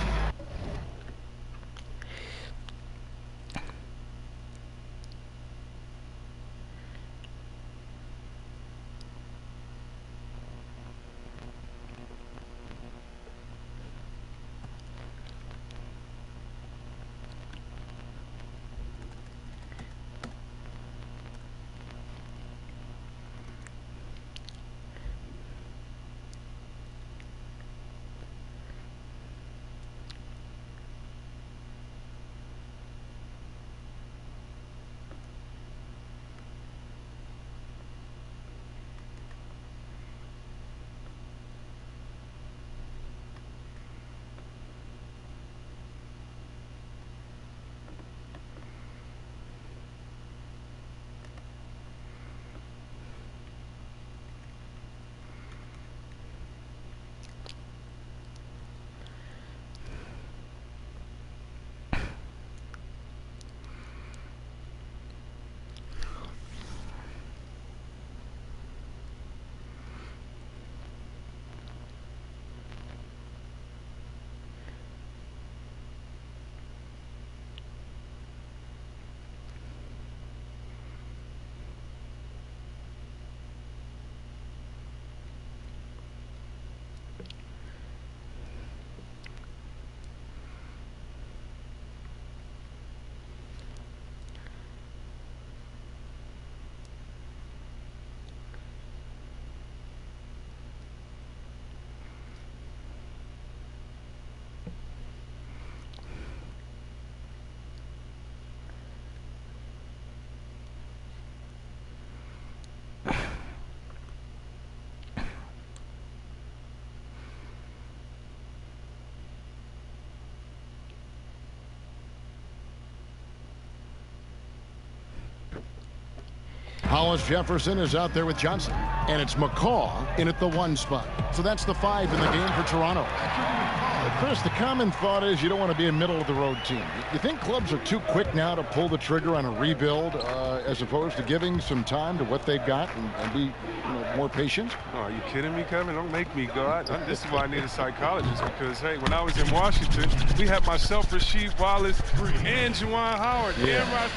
Hollis Jefferson is out there with Johnson. And it's McCaw in at the 1 spot. So that's the 5 in the game for Toronto. Chris, the common thought is you don't want to be a middle-of-the-road team. You think clubs are too quick now to pull the trigger on a rebuild as opposed to giving some time to what they've got and be more patient? Oh, are you kidding me, Kevin? Don't make me go. This is why I need a psychologist because, hey, when I was in Washington, we had myself, Rasheed Wallace, and Juwan Howard. Yeah.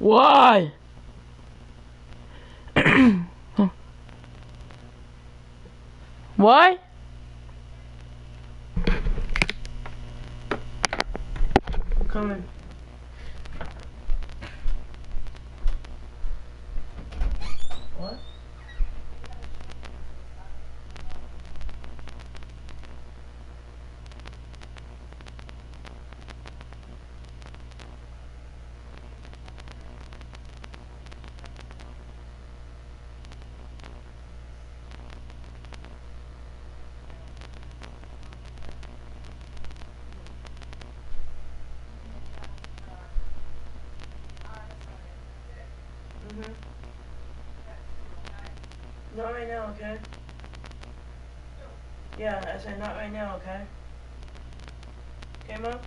Why? Why? I'm coming. What? Not right now, okay? Yeah, I said not right now, okay? Okay, Mom?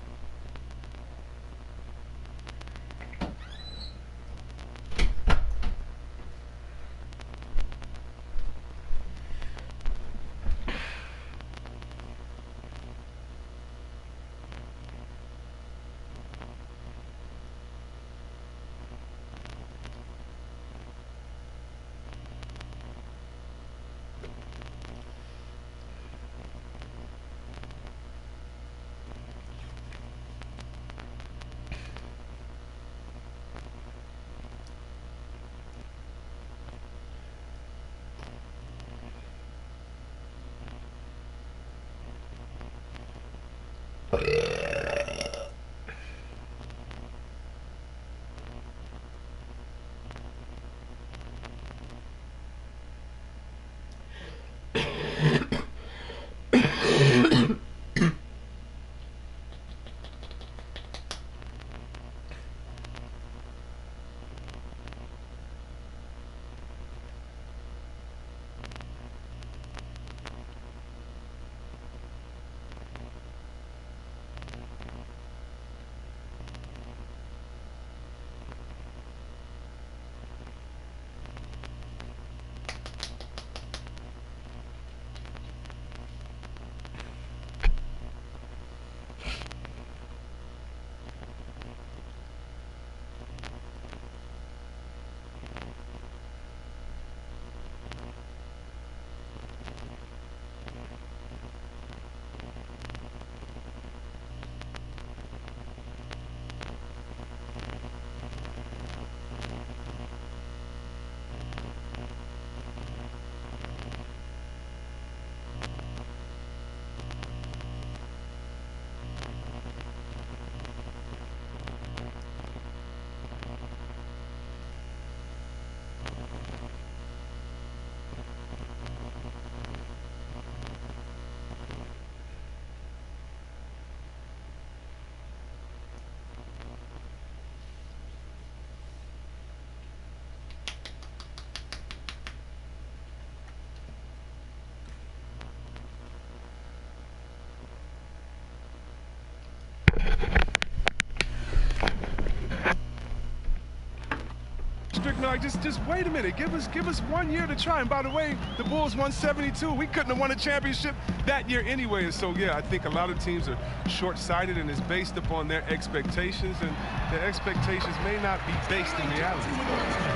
Like, just wait a minute. Give us 1 year to try. And by the way, the Bulls won 72. We couldn't have won a championship that year anyway. And so, yeah, I think a lot of teams are short-sighted, and it's based upon their expectations, and their expectations may not be based in reality.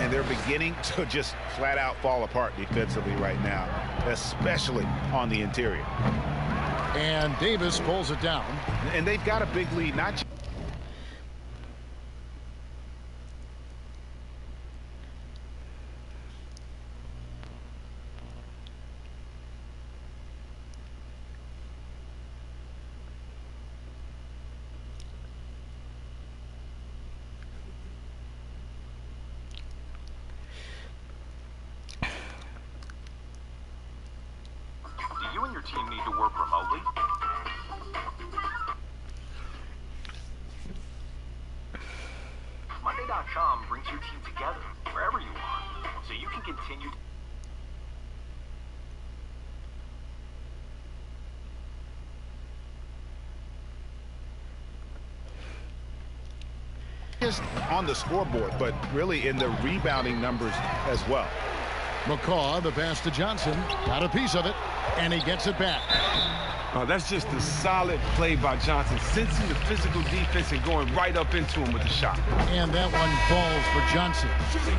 And they're beginning to just flat-out fall apart defensively right now, especially on the interior. And Davis pulls it down. And they've got a big lead, not just you and your team need to work remotely? Monday.com brings your team together wherever you are, so you can continue just on the scoreboard, but really in the rebounding numbers as well. McCaw, the pass to Johnson, got a piece of it, and he gets it back. Oh, that's just a solid play by Johnson, sensing the physical defense and going right up into him with the shot. And that one falls for Johnson.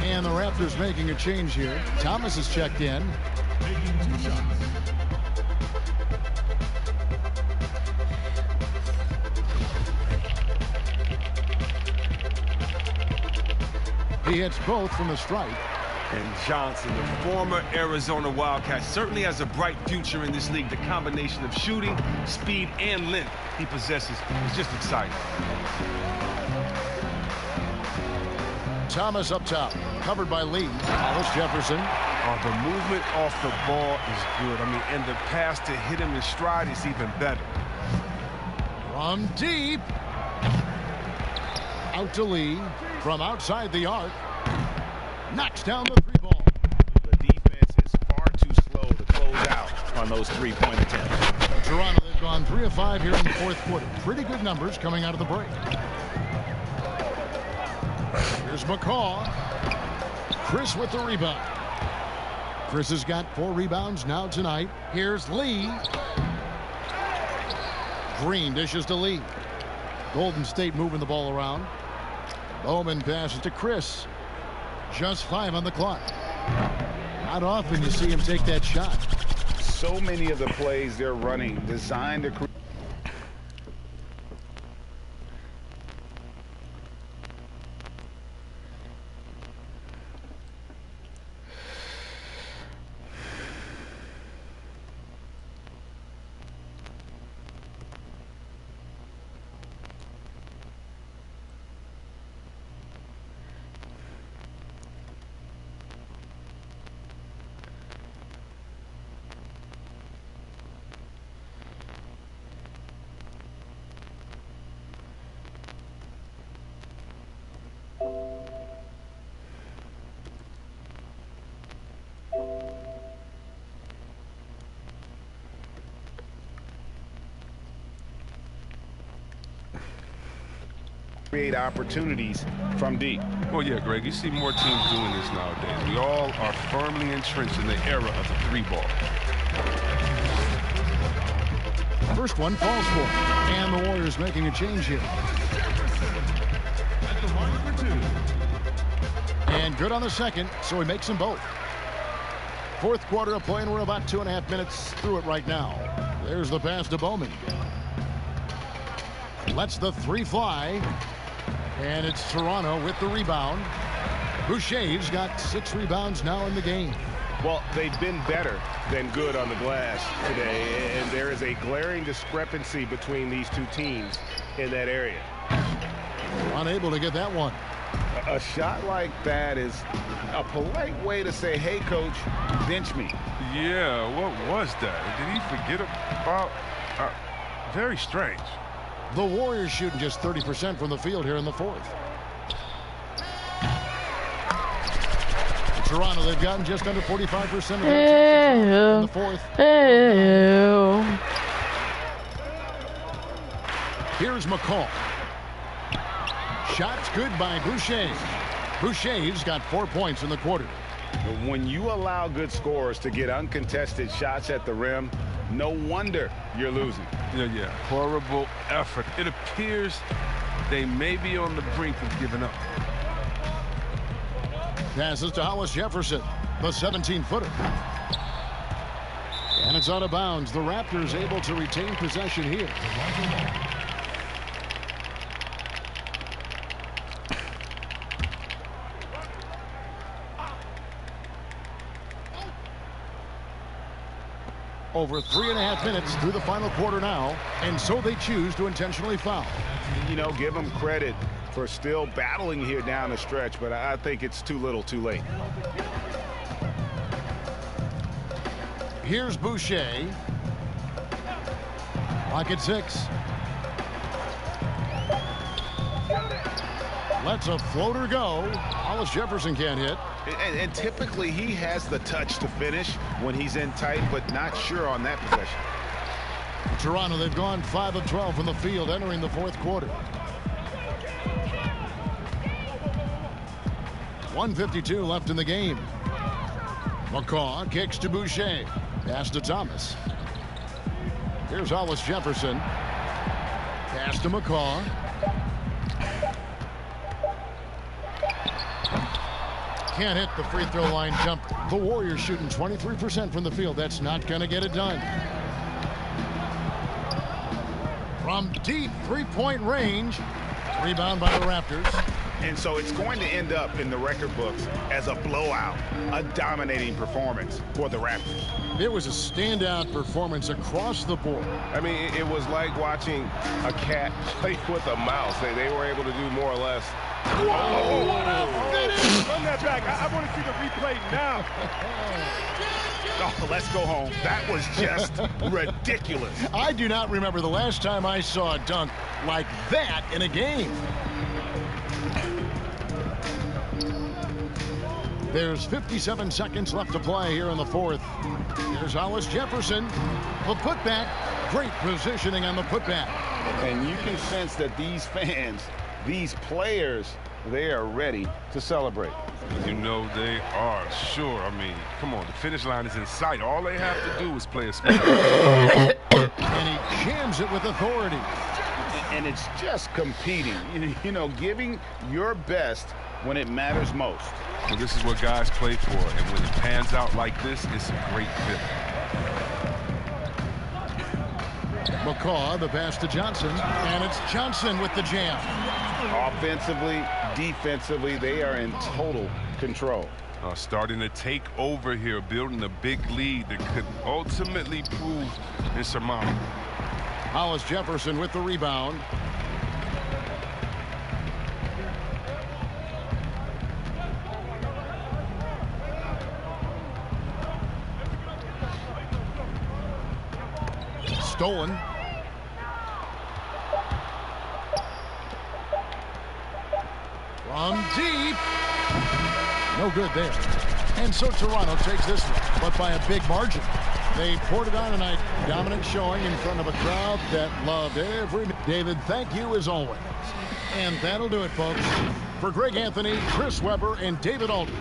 And the Raptors making a change here. Thomas is checked in. He hits both from the stripe. And Johnson, the former Arizona Wildcat, certainly has a bright future in this league. The combination of shooting, speed, and length he possesses is just exciting. Thomas up top, covered by Lee. Hollis Jefferson. Oh, the movement off the ball is good. I mean, and the pass to hit him in stride is even better. From deep. Out to Lee. From outside the arc. Knocks down the three ball. The defense is far too slow to close out on those three-point attempts. Toronto, they've gone 3 of 5 here in the fourth quarter. Pretty good numbers coming out of the break. Here's McCaw. Chris with the rebound. Chris has got 4 rebounds now tonight. Here's Lee. Green dishes to Lee. Golden State moving the ball around. Bowman passes to Chris. Just 5 on the clock. Not often you see him take that shot. So many of the plays they're running designed to create. Create opportunities from deep. Well, yeah, Greg, you see more teams doing this nowadays. We all are firmly entrenched in the era of the three ball. First one falls for him. And the Warriors making a change here. And good on the second, so he makes them both. Fourth quarter of play, and we're about 2.5 minutes through it right now. There's the pass to Bowman. Lets the three fly. And it's Toronto with the rebound. Boucher's got 6 rebounds now in the game. Well, they've been better than good on the glass today, and there is a glaring discrepancy between these two teams in that area. Unable to get that one. A shot like that is a polite way to say, hey, coach, bench me. Yeah, what was that? Did he forget about... very strange. The Warriors shooting just 30% from the field here in the fourth. Toronto, they've gotten just under 45% of their in the fourth. Here's McCall. Shots good by Boucher. Boucher's got 4 points in the quarter. When you allow good scorers to get uncontested shots at the rim, no wonder you're losing. Yeah. Horrible effort. It appears they may be on the brink of giving up. Passes to Hollis Jefferson, the 17-footer. And it's out of bounds. The Raptors able to retain possession here. Over 3.5 minutes through the final quarter now, and so they choose to intentionally foul. You know, give them credit for still battling here down the stretch, but I think it's too little too late. Here's Boucher. Clock at 6. Lets a floater go. Hollis Jefferson can't hit. And typically he has the touch to finish when he's in tight, but not sure on that possession. Toronto, they've gone 5 of 12 from the field entering the fourth quarter. 1:52 left in the game. McCaw kicks to Boucher. Pass to Thomas. Here's Hollis Jefferson. Pass to McCaw. Can't hit the free throw line jumper. The Warriors shooting 23% from the field. That's not going to get it done. From deep three-point range. Rebound by the Raptors. And so it's going to end up in the record books as a blowout, a dominating performance for the Raptors. It was a standout performance across the board. I mean, it was like watching a cat play with a mouse. They were able to do more or less. Whoa, what a finish! Run that back. I want to see the replay now. Oh, let's go home. That was just ridiculous. I do not remember the last time I saw a dunk like that in a game. There's 57 seconds left to play here in the fourth. Here's Hollis Jefferson. The putback. Great positioning on the putback. And you can sense that these fans, these players, they are ready to celebrate. You know they are, sure. I mean, come on, the finish line is in sight. All they have to do is play a spin. And he jams it with authority. And it's just competing, you know, giving your best when it matters most. Well, this is what guys play for, and when it pans out like this, it's a great fit. McCaw, the pass to Johnson, and it's Johnson with the jam. Offensively, defensively, they are in total control. Starting to take over here, building a big lead that could ultimately prove insurmountable. Hollis Jefferson with the rebound. Stolen. From deep. No good there. And so Toronto takes this one, but by a big margin. They poured it on tonight. Dominant showing in front of a crowd that loved every minute. David, thank you as always. And that'll do it, folks. For Greg Anthony, Chris Webber, and David Aldridge,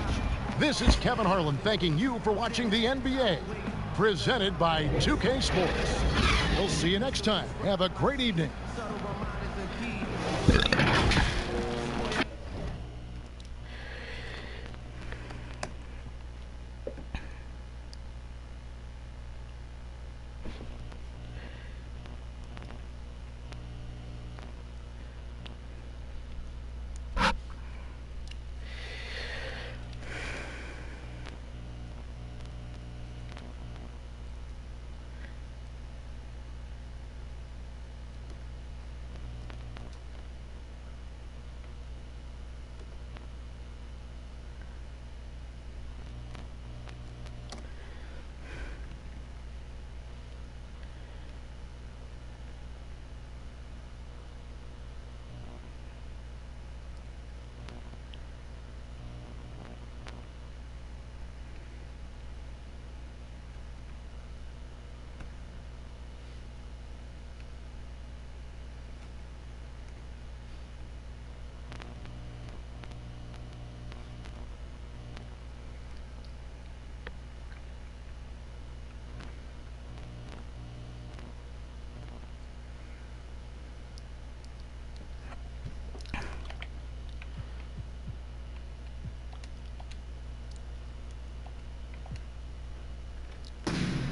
this is Kevin Harlan thanking you for watching the NBA. Presented by 2K Sports. We'll see you next time. Have a great evening.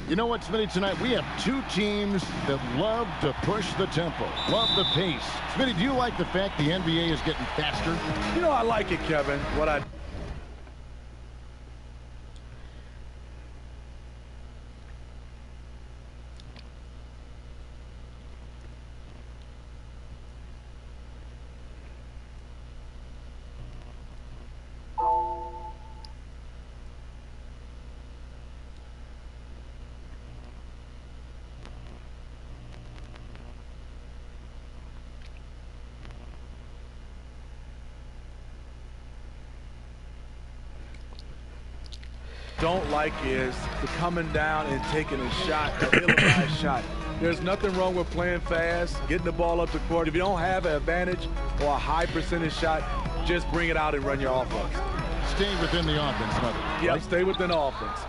You know what, Smitty, tonight we have two teams that love to push the tempo, love the pace. Smitty, do you like the fact the NBA is getting faster? You know, I like it, Kevin. don't like is the coming down and taking a shot, a ill-advised shot. There's nothing wrong with playing fast, getting the ball up the court. If you don't have an advantage or a high percentage shot, just bring it out and run your offense. Stay within the offense, brother. Yep, right? Stay within the offense.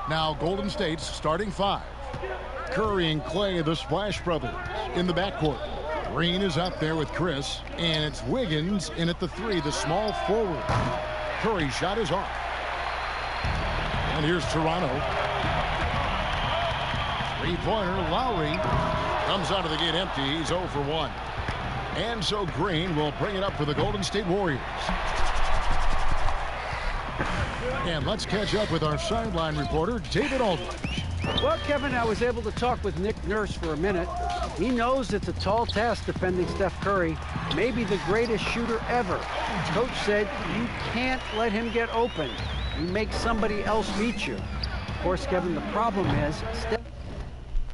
Now Golden State's starting five. Curry and Clay, the Splash Brothers, in the backcourt. Green is out there with Chris, and it's Wiggins in at the 3, the small forward. Curry's shot is off. And here's Toronto. Three-pointer, Lowry comes out of the gate empty. He's 0 for 1. And so Green will bring it up for the Golden State Warriors. And let's catch up with our sideline reporter, David Aldridge. Well, Kevin, I was able to talk with Nick Nurse for a minute. He knows it's a tall task defending Steph Curry, maybe the greatest shooter ever. Coach said you can't let him get open. You make somebody else beat you. Of course, Kevin, the problem is Steph.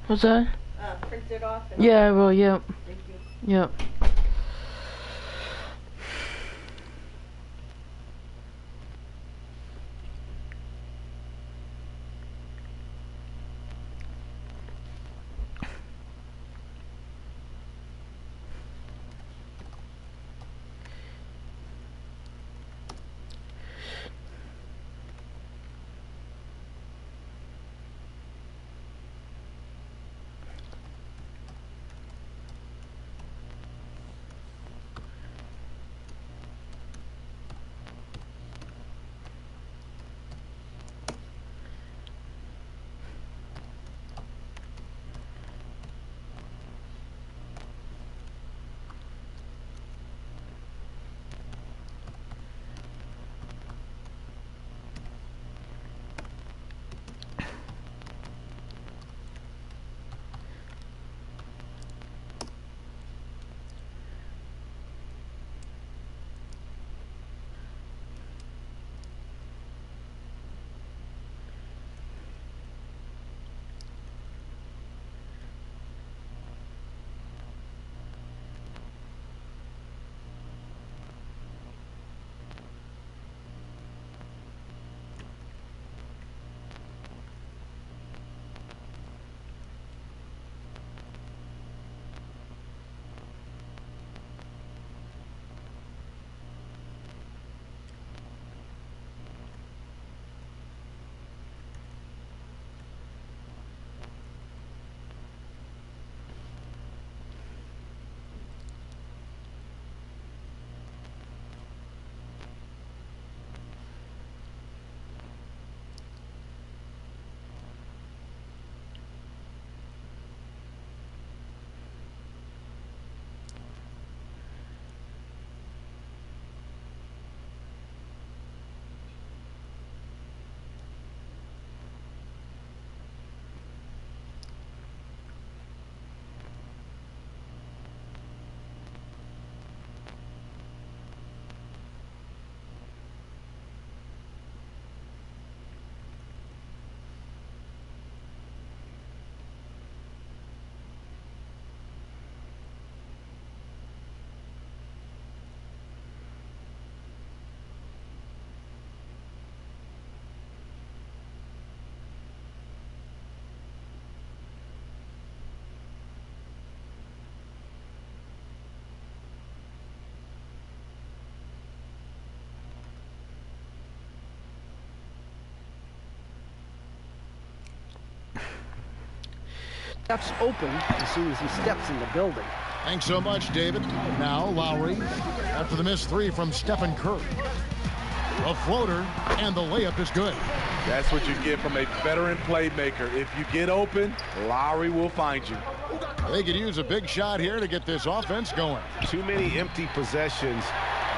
What's that? Print it off. Yeah, I will. Yep. Thank you. Yep. Steph's open as soon as he steps in the building. Thanks so much, David. Now Lowry after the missed 3 from Stephen Curry. A floater, and the layup is good. That's what you get from a veteran playmaker. If you get open, Lowry will find you. They could use a big shot here to get this offense going. Too many empty possessions.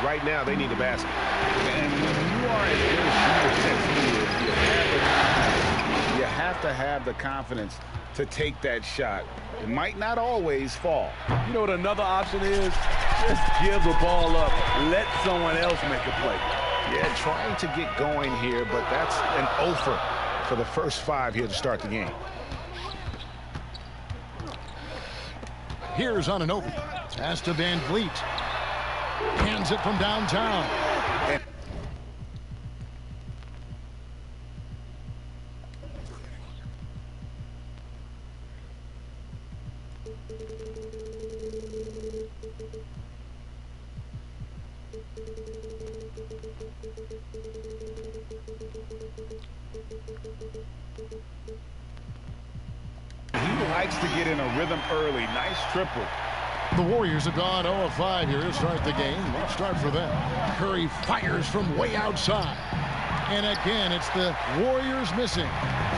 Right now, they need a basket. And when you are as good a shooter as he is, you have to have the confidence to take that shot. It might not always fall. You know what another option is? Just give the ball up. Let someone else make a play. Yeah, trying to get going here, but that's an offer for the first 5 here to start the game. Here's Anunoby. Pass to Van Vliet. Hands it from downtown. likes to get in a rhythm early. Nice triple. The Warriors have gone 0 of 5 here to start the game. Let's start for them. Curry fires from way outside. And again, it's the Warriors missing.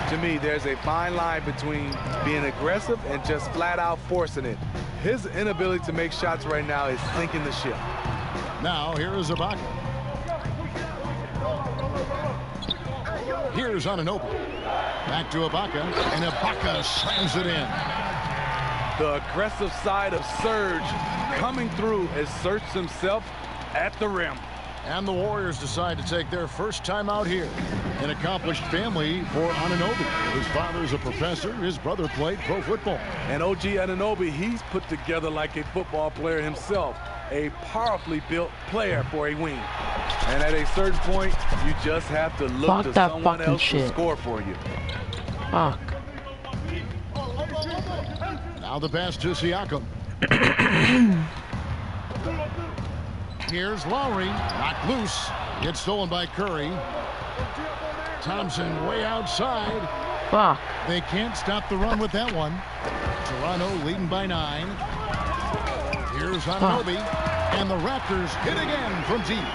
To me, there's a fine line between being aggressive and just flat out forcing it. His inability to make shots right now is sinking the ship. Now, here is Ibaka. Here's Anunoby. Back to Ibaka, and Ibaka slams it in. The aggressive side of Serge coming through asserts himself at the rim. And the Warriors decide to take their first time out here. An accomplished family for Anunoby. His father's a professor. His brother played pro football. And OG Anunoby, he's put together like a football player himself. A powerfully built player for a wing. And at a certain point, you just have to look to someone else to score for you. Fuck. Now the pass to Siakam. Here's Lowry, knocked loose. Gets stolen by Curry. Thompson way outside. Fuck. They can't stop the run with that one. Toronto leading by 9. Here's Anunoby. And the Raptors hit again from deep.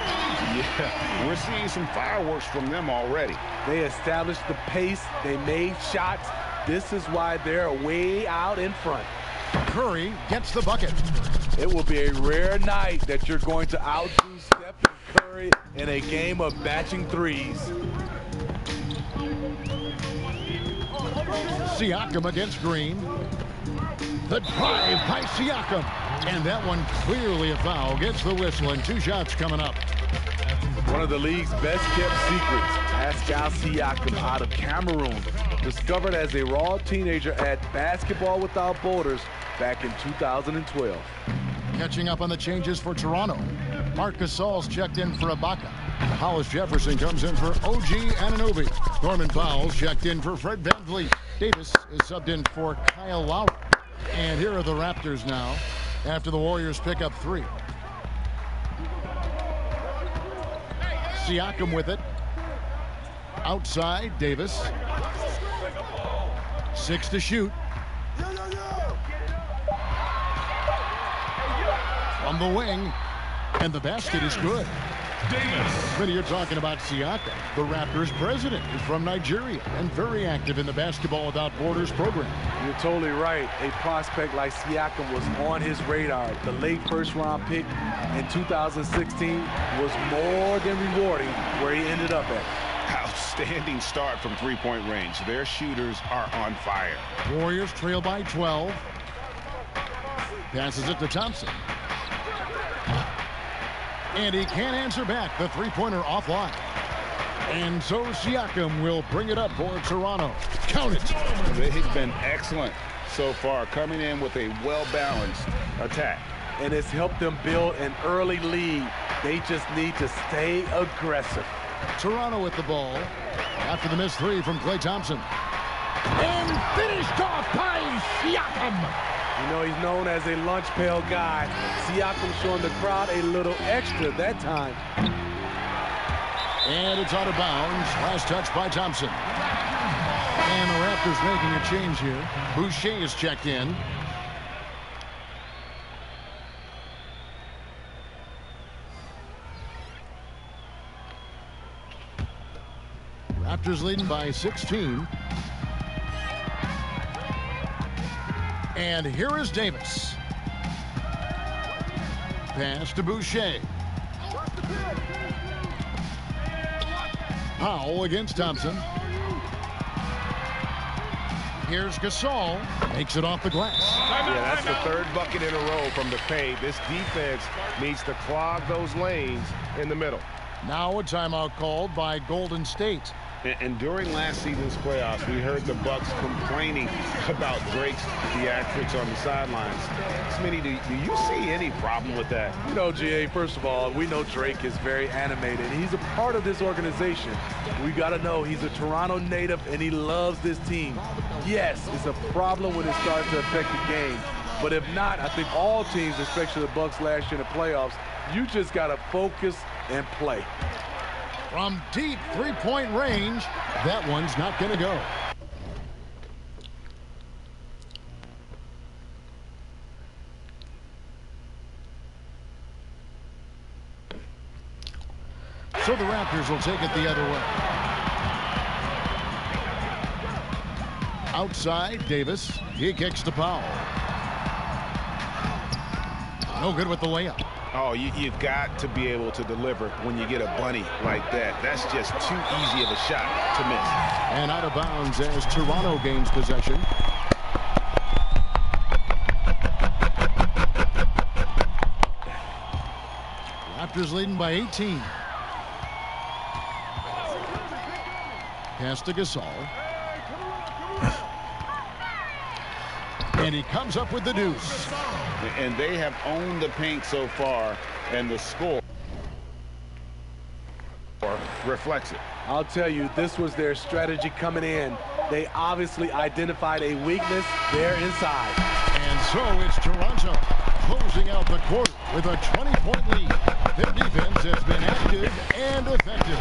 Yeah, we're seeing some fireworks from them already. They established the pace. They made shots. This is why they're way out in front. Curry gets the bucket. It will be a rare night that you're going to outdo Steph and Curry in a game of batching threes. Siakam against Green. The drive by Siakam. And that one clearly a foul. Gets the whistle, and 2 shots coming up. One of the league's best kept secrets, Pascal Siakam out of Cameroon. Discovered as a raw teenager at Basketball Without Borders back in 2012. Catching up on the changes for Toronto. Marc Gasol's checked in for Ibaka. Hollis Jefferson comes in for OG Anunoby. Norman Powell's checked in for Fred VanVleet. Davis is subbed in for Kyle Lowry. And here are the Raptors now after the Warriors pick up 3. Siakam with it. Outside, Davis. 6 to shoot. From the wing. And the basket is good. Davis. But you're talking about Siakam. The Raptors president is from Nigeria and very active in the Basketball Without Borders program. You're totally right. A prospect like Siakam was on his radar. The late first-round pick in 2016 was more than rewarding where he ended up at. Outstanding start from three-point range. Their shooters are on fire. Warriors trail by 12. Passes it to Thompson. And he can't answer back. The three-pointer offline. And so Siakam will bring it up for Toronto. Count it. They've been excellent so far, coming in with a well-balanced attack. And it's helped them build an early lead. They just need to stay aggressive. Toronto with the ball after the missed 3 from Klay Thompson. And finished off by Siakam. You know, he's known as a lunch pail guy. Siakam showing the crowd a little extra that time. And it's out of bounds. Last touch by Thompson. And the Raptors making a change here. Boucher is checked in. Raptors leading by 16. And here is Davis. Pass to Boucher. Powell against Thompson. Here's Gasol. Makes it off the glass. Yeah, that's the 3rd bucket in a row from the paint. This defense needs to clog those lanes in the middle. Now a timeout called by Golden State. And during last season's playoffs, we heard the Bucks complaining about Drake's theatrics on the sidelines. Smitty, do you see any problem with that? You know, GA, first of all, we know Drake is very animated. He's a part of this organization. We got to know he's a Toronto native, and he loves this team. Yes, it's a problem when it starts to affect the game. But if not, I think all teams, especially the Bucks last year in the playoffs, you just got to focus and play. From deep three-point range, that one's not going to go. So the Raptors will take it the other way. Outside, Davis. He kicks to Powell. No good with the layup. Oh, you've got to be able to deliver when you get a bunny like that. That's just too easy of a shot to miss. And out of bounds as Toronto gains possession. Raptors leading by 18. Pass to Gasol. And he comes up with the deuce. And they have owned the paint so far, and the score reflects it. I'll tell you, this was their strategy coming in. They obviously identified a weakness there inside. And so it's Toronto closing out the quarter with a 20-point lead. Their defense has been active and effective.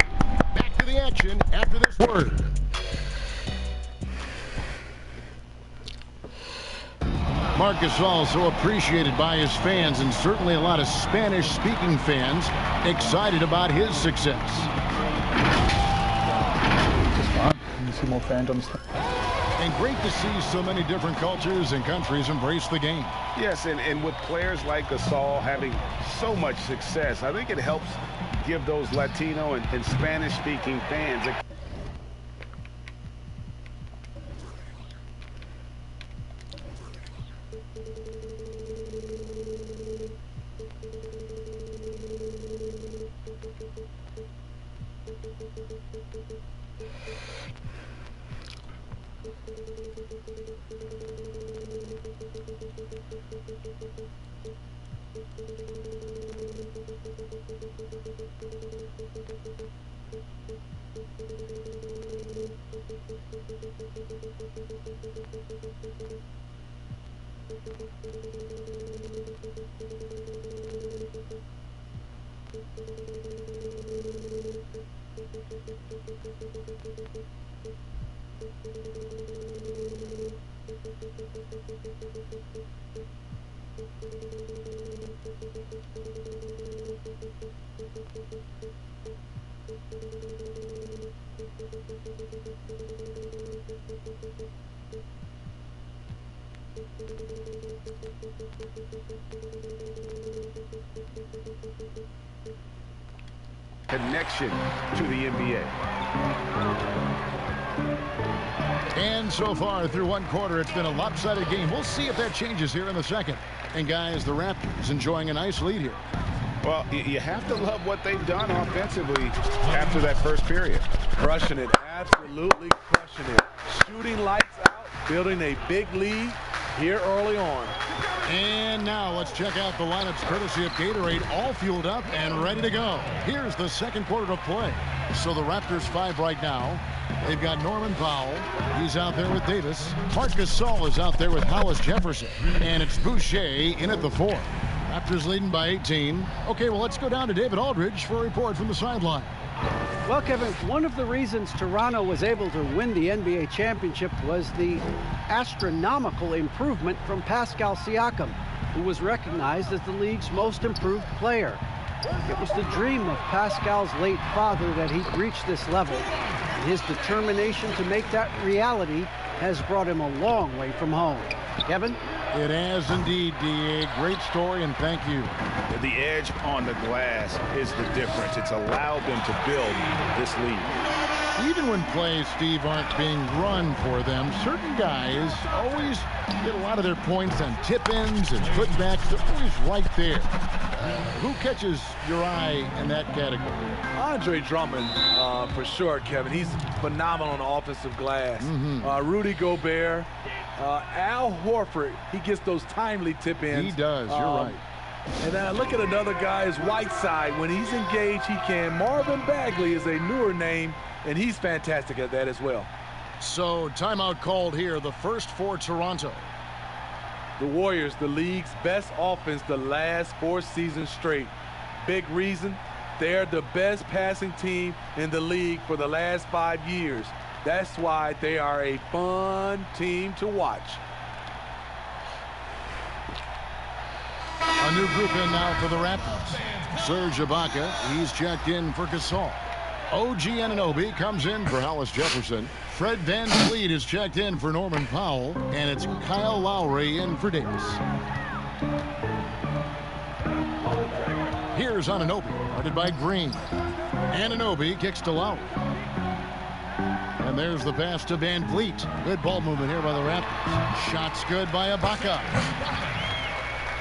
Back to the action after this word. Marc Gasol so appreciated by his fans, and certainly a lot of Spanish-speaking fans excited about his success. Just fun. You see more fans on the stage. And great to see so many different cultures and countries embrace the game. Yes, and with players like Gasol having so much success, I think it helps give those Latino and Spanish-speaking fans a connection to the NBA. And so far through one quarter, it's been a lopsided game. We'll see if that changes here in the second. And guys, the Raptors enjoying a nice lead here. Well, you have to love what they've done offensively after that first period. Crushing it, absolutely crushing it. Shooting lights out, building a big lead here early on. And now let's check out the lineups courtesy of Gatorade, all fueled up and ready to go. Here's the second quarter of play. So the Raptors 5 right now. They've got Norman Powell. He's out there with Davis. Marc Gasol is out there with Hollis Jefferson. And it's Boucher in at the 4. Raptors leading by 18. Okay, well, let's go down to David Aldridge for a report from the sideline. Well, Kevin, one of the reasons Toronto was able to win the NBA championship was the astronomical improvement from Pascal Siakam, who was recognized as the league's most improved player. It was the dream of Pascal's late father that he'd reach this level, and his determination to make that reality has brought him a long way from home. Kevin? It has indeed, D.A. Great story, and thank you. The edge on the glass is the difference. It's allowed them to build this lead. Even when plays, Steve, aren't being run for them, certain guys always get a lot of their points on tip-ins and putbacks. They're always right there. Who catches your eye in that category? Andre Drummond, for sure, Kevin. He's phenomenal on the offensive glass. Rudy Gobert. Al Horford, he gets those timely tip-ins. He does, you're right. And then I look at another guy is Whiteside. When he's engaged, he can. Marvin Bagley is a newer name, and he's fantastic at that as well. So, timeout called here, the first for Toronto. The Warriors, the league's best offense the last 4 seasons straight. Big reason, they're the best passing team in the league for the last 5 years. That's why they are a fun team to watch. A new group in now for the Raptors. Serge Ibaka, he's checked in for Gasol. OG Anunoby comes in for Hollis Jefferson. Fred VanVleet is checked in for Norman Powell. And it's Kyle Lowry in for Davis. Here's Anunoby, guarded by Green. Anunoby kicks to Lowry. And there's the pass to VanVleet. Good ball movement here by the Raptors. Shots good by Ibaka.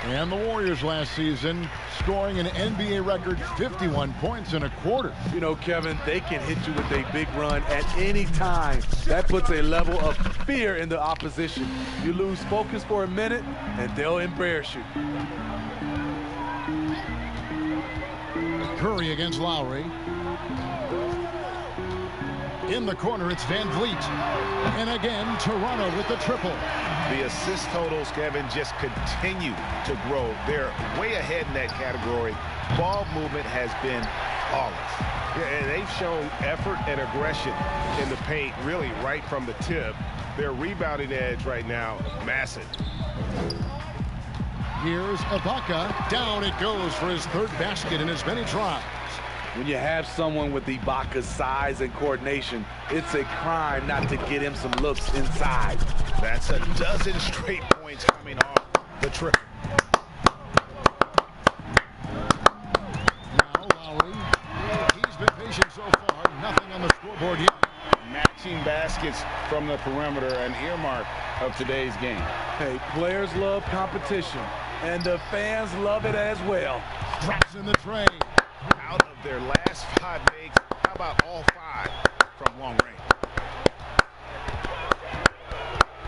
And the Warriors last season scoring an NBA record 51 points in a quarter. You know, Kevin, they can hit you with a big run at any time. That puts a level of fear in the opposition. You lose focus for a minute, and they'll embarrass you. Curry against Lowry. In the corner, it's VanVleet. And again, Toronto with the triple. The assist totals, Kevin, just continue to grow. They're way ahead in that category. Ball movement has been flawless. Yeah, and they've shown effort and aggression in the paint, really right from the tip. Their rebounding edge right now, massive. Here's Ibaka. Down it goes for his third basket in as many tries. When you have someone with Ibaka's size and coordination, it's a crime not to get him some looks inside. That's a dozen straight points coming off the triple. Now Lowry. He's been patient so far. Nothing on the scoreboard yet. Matching baskets from the perimeter, an earmark of today's game. Hey, players love competition, and the fans love it as well. Drops in the tray. Out of their last 5 makes, how about all 5 from long range?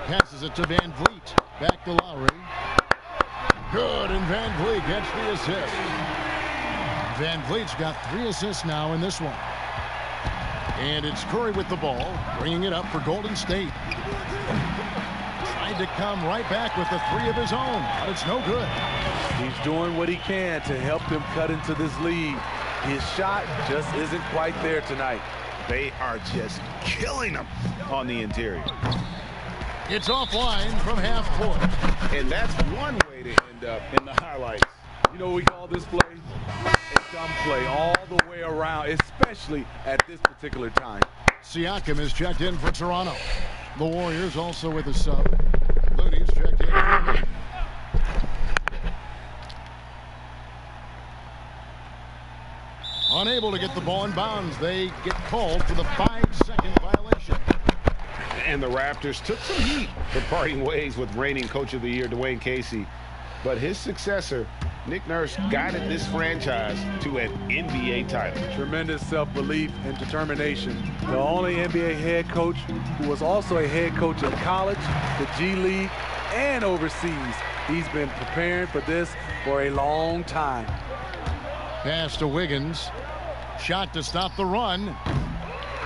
Passes it to VanVleet. Back to Lowry. Good, and VanVleet gets the assist. VanVleet's got 3 assists now in this one. And it's Curry with the ball, bringing it up for Golden State. Tried to come right back with the 3 of his own, but it's no good. He's doing what he can to help them cut into this lead. His shot just isn't quite there tonight. They are just killing them on the interior. It's offline from half court. And that's one way to end up in the highlights. You know what we call this play? A dumb play all the way around, especially at this particular time. Siakam is checked in for Toronto. The Warriors also with a sub. Looney's checked in. Unable to get the ball in bounds. They get called for the 5-second violation. And the Raptors took some heat for parting ways with reigning Coach of the Year, Dwayne Casey. But his successor, Nick Nurse, guided this franchise to an NBA title. Tremendous self-belief and determination. The only NBA head coach who was also a head coach in college, the G League, and overseas. He's been preparing for this for a long time. Pass to Wiggins. Shot to stop the run.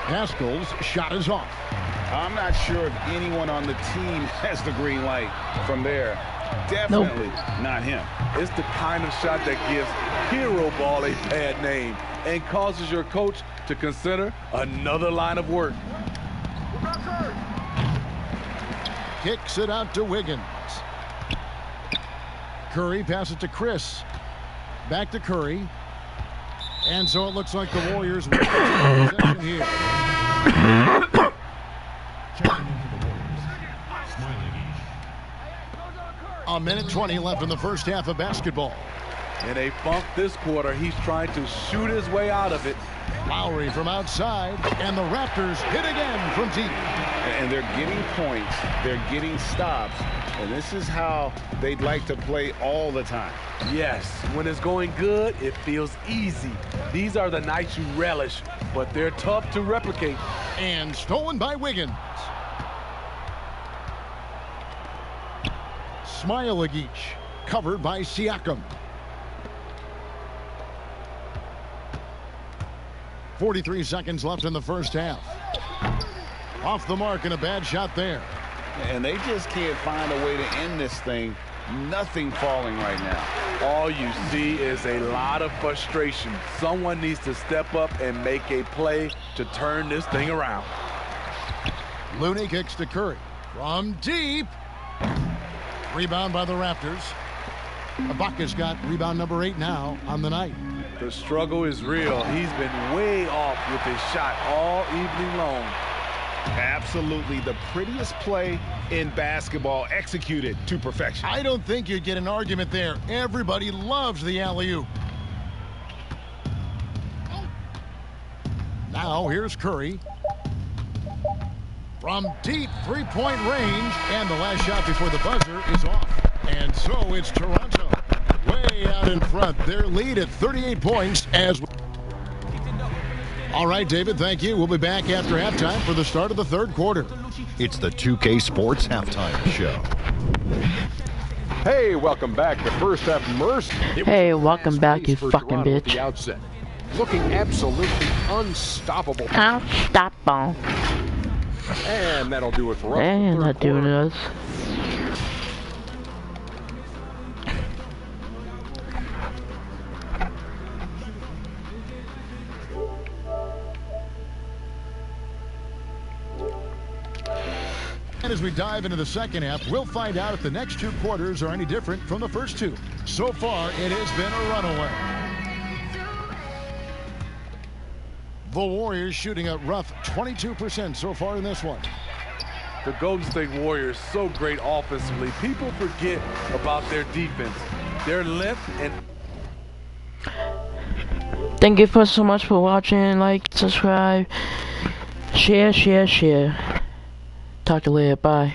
Haskell's shot is off. I'm not sure if anyone on the team has the green light from there. Definitely not him. It's the kind of shot that gives hero ball a bad name and causes your coach to consider another line of work. Kicks it out to Wiggins. Curry passes it to Chris. Back to Curry. And so it looks like the Warriors will take possession here. A minute 20 left in the first half of basketball. In a funk this quarter, he's trying to shoot his way out of it. Lowry from outside, and the Raptors hit again from deep. And they're getting points, they're getting stops, and this is how they'd like to play all the time. Yes, when it's going good, it feels easy. These are the nights you relish, but they're tough to replicate. And stolen by Wiggins. Smailagic, covered by Siakam. 43 seconds left in the first half. Off the mark and a bad shot there. And they just can't find a way to end this thing. Nothing falling right now. All you see is a lot of frustration. Someone needs to step up and make a play to turn this thing around. Looney kicks to Curry. From deep. Rebound by the Raptors. Ibaka's got rebound number 8 now on the night. The struggle is real. He's been way off with his shot all evening long. Absolutely the prettiest play in basketball, executed to perfection. I don't think you'd get an argument there. Everybody loves the alley-oop. Now here's Curry. From deep three-point range, and the last shot before the buzzer is off. And so it's Toronto way out in front. Their lead at 38 points as we... All right, David, thank you. We'll be back after halftime for the start of the third quarter. It's the 2K Sports Halftime Show. Hey, welcome back. The first half immersed. Hey, welcome back, you fucking bitch. The outset, looking absolutely unstoppable. Unstoppable. And that'll do it for us. And not doing us. And as we dive into the second half, we'll find out if the next two quarters are any different from the first two. So far, it has been a runaway. The Warriors shooting a rough 22% so far in this one. The Golden State Warriors so great offensively. People forget about their defense. Their length and... Thank you so much for watching. Like, subscribe, share. Talk to you later. Bye.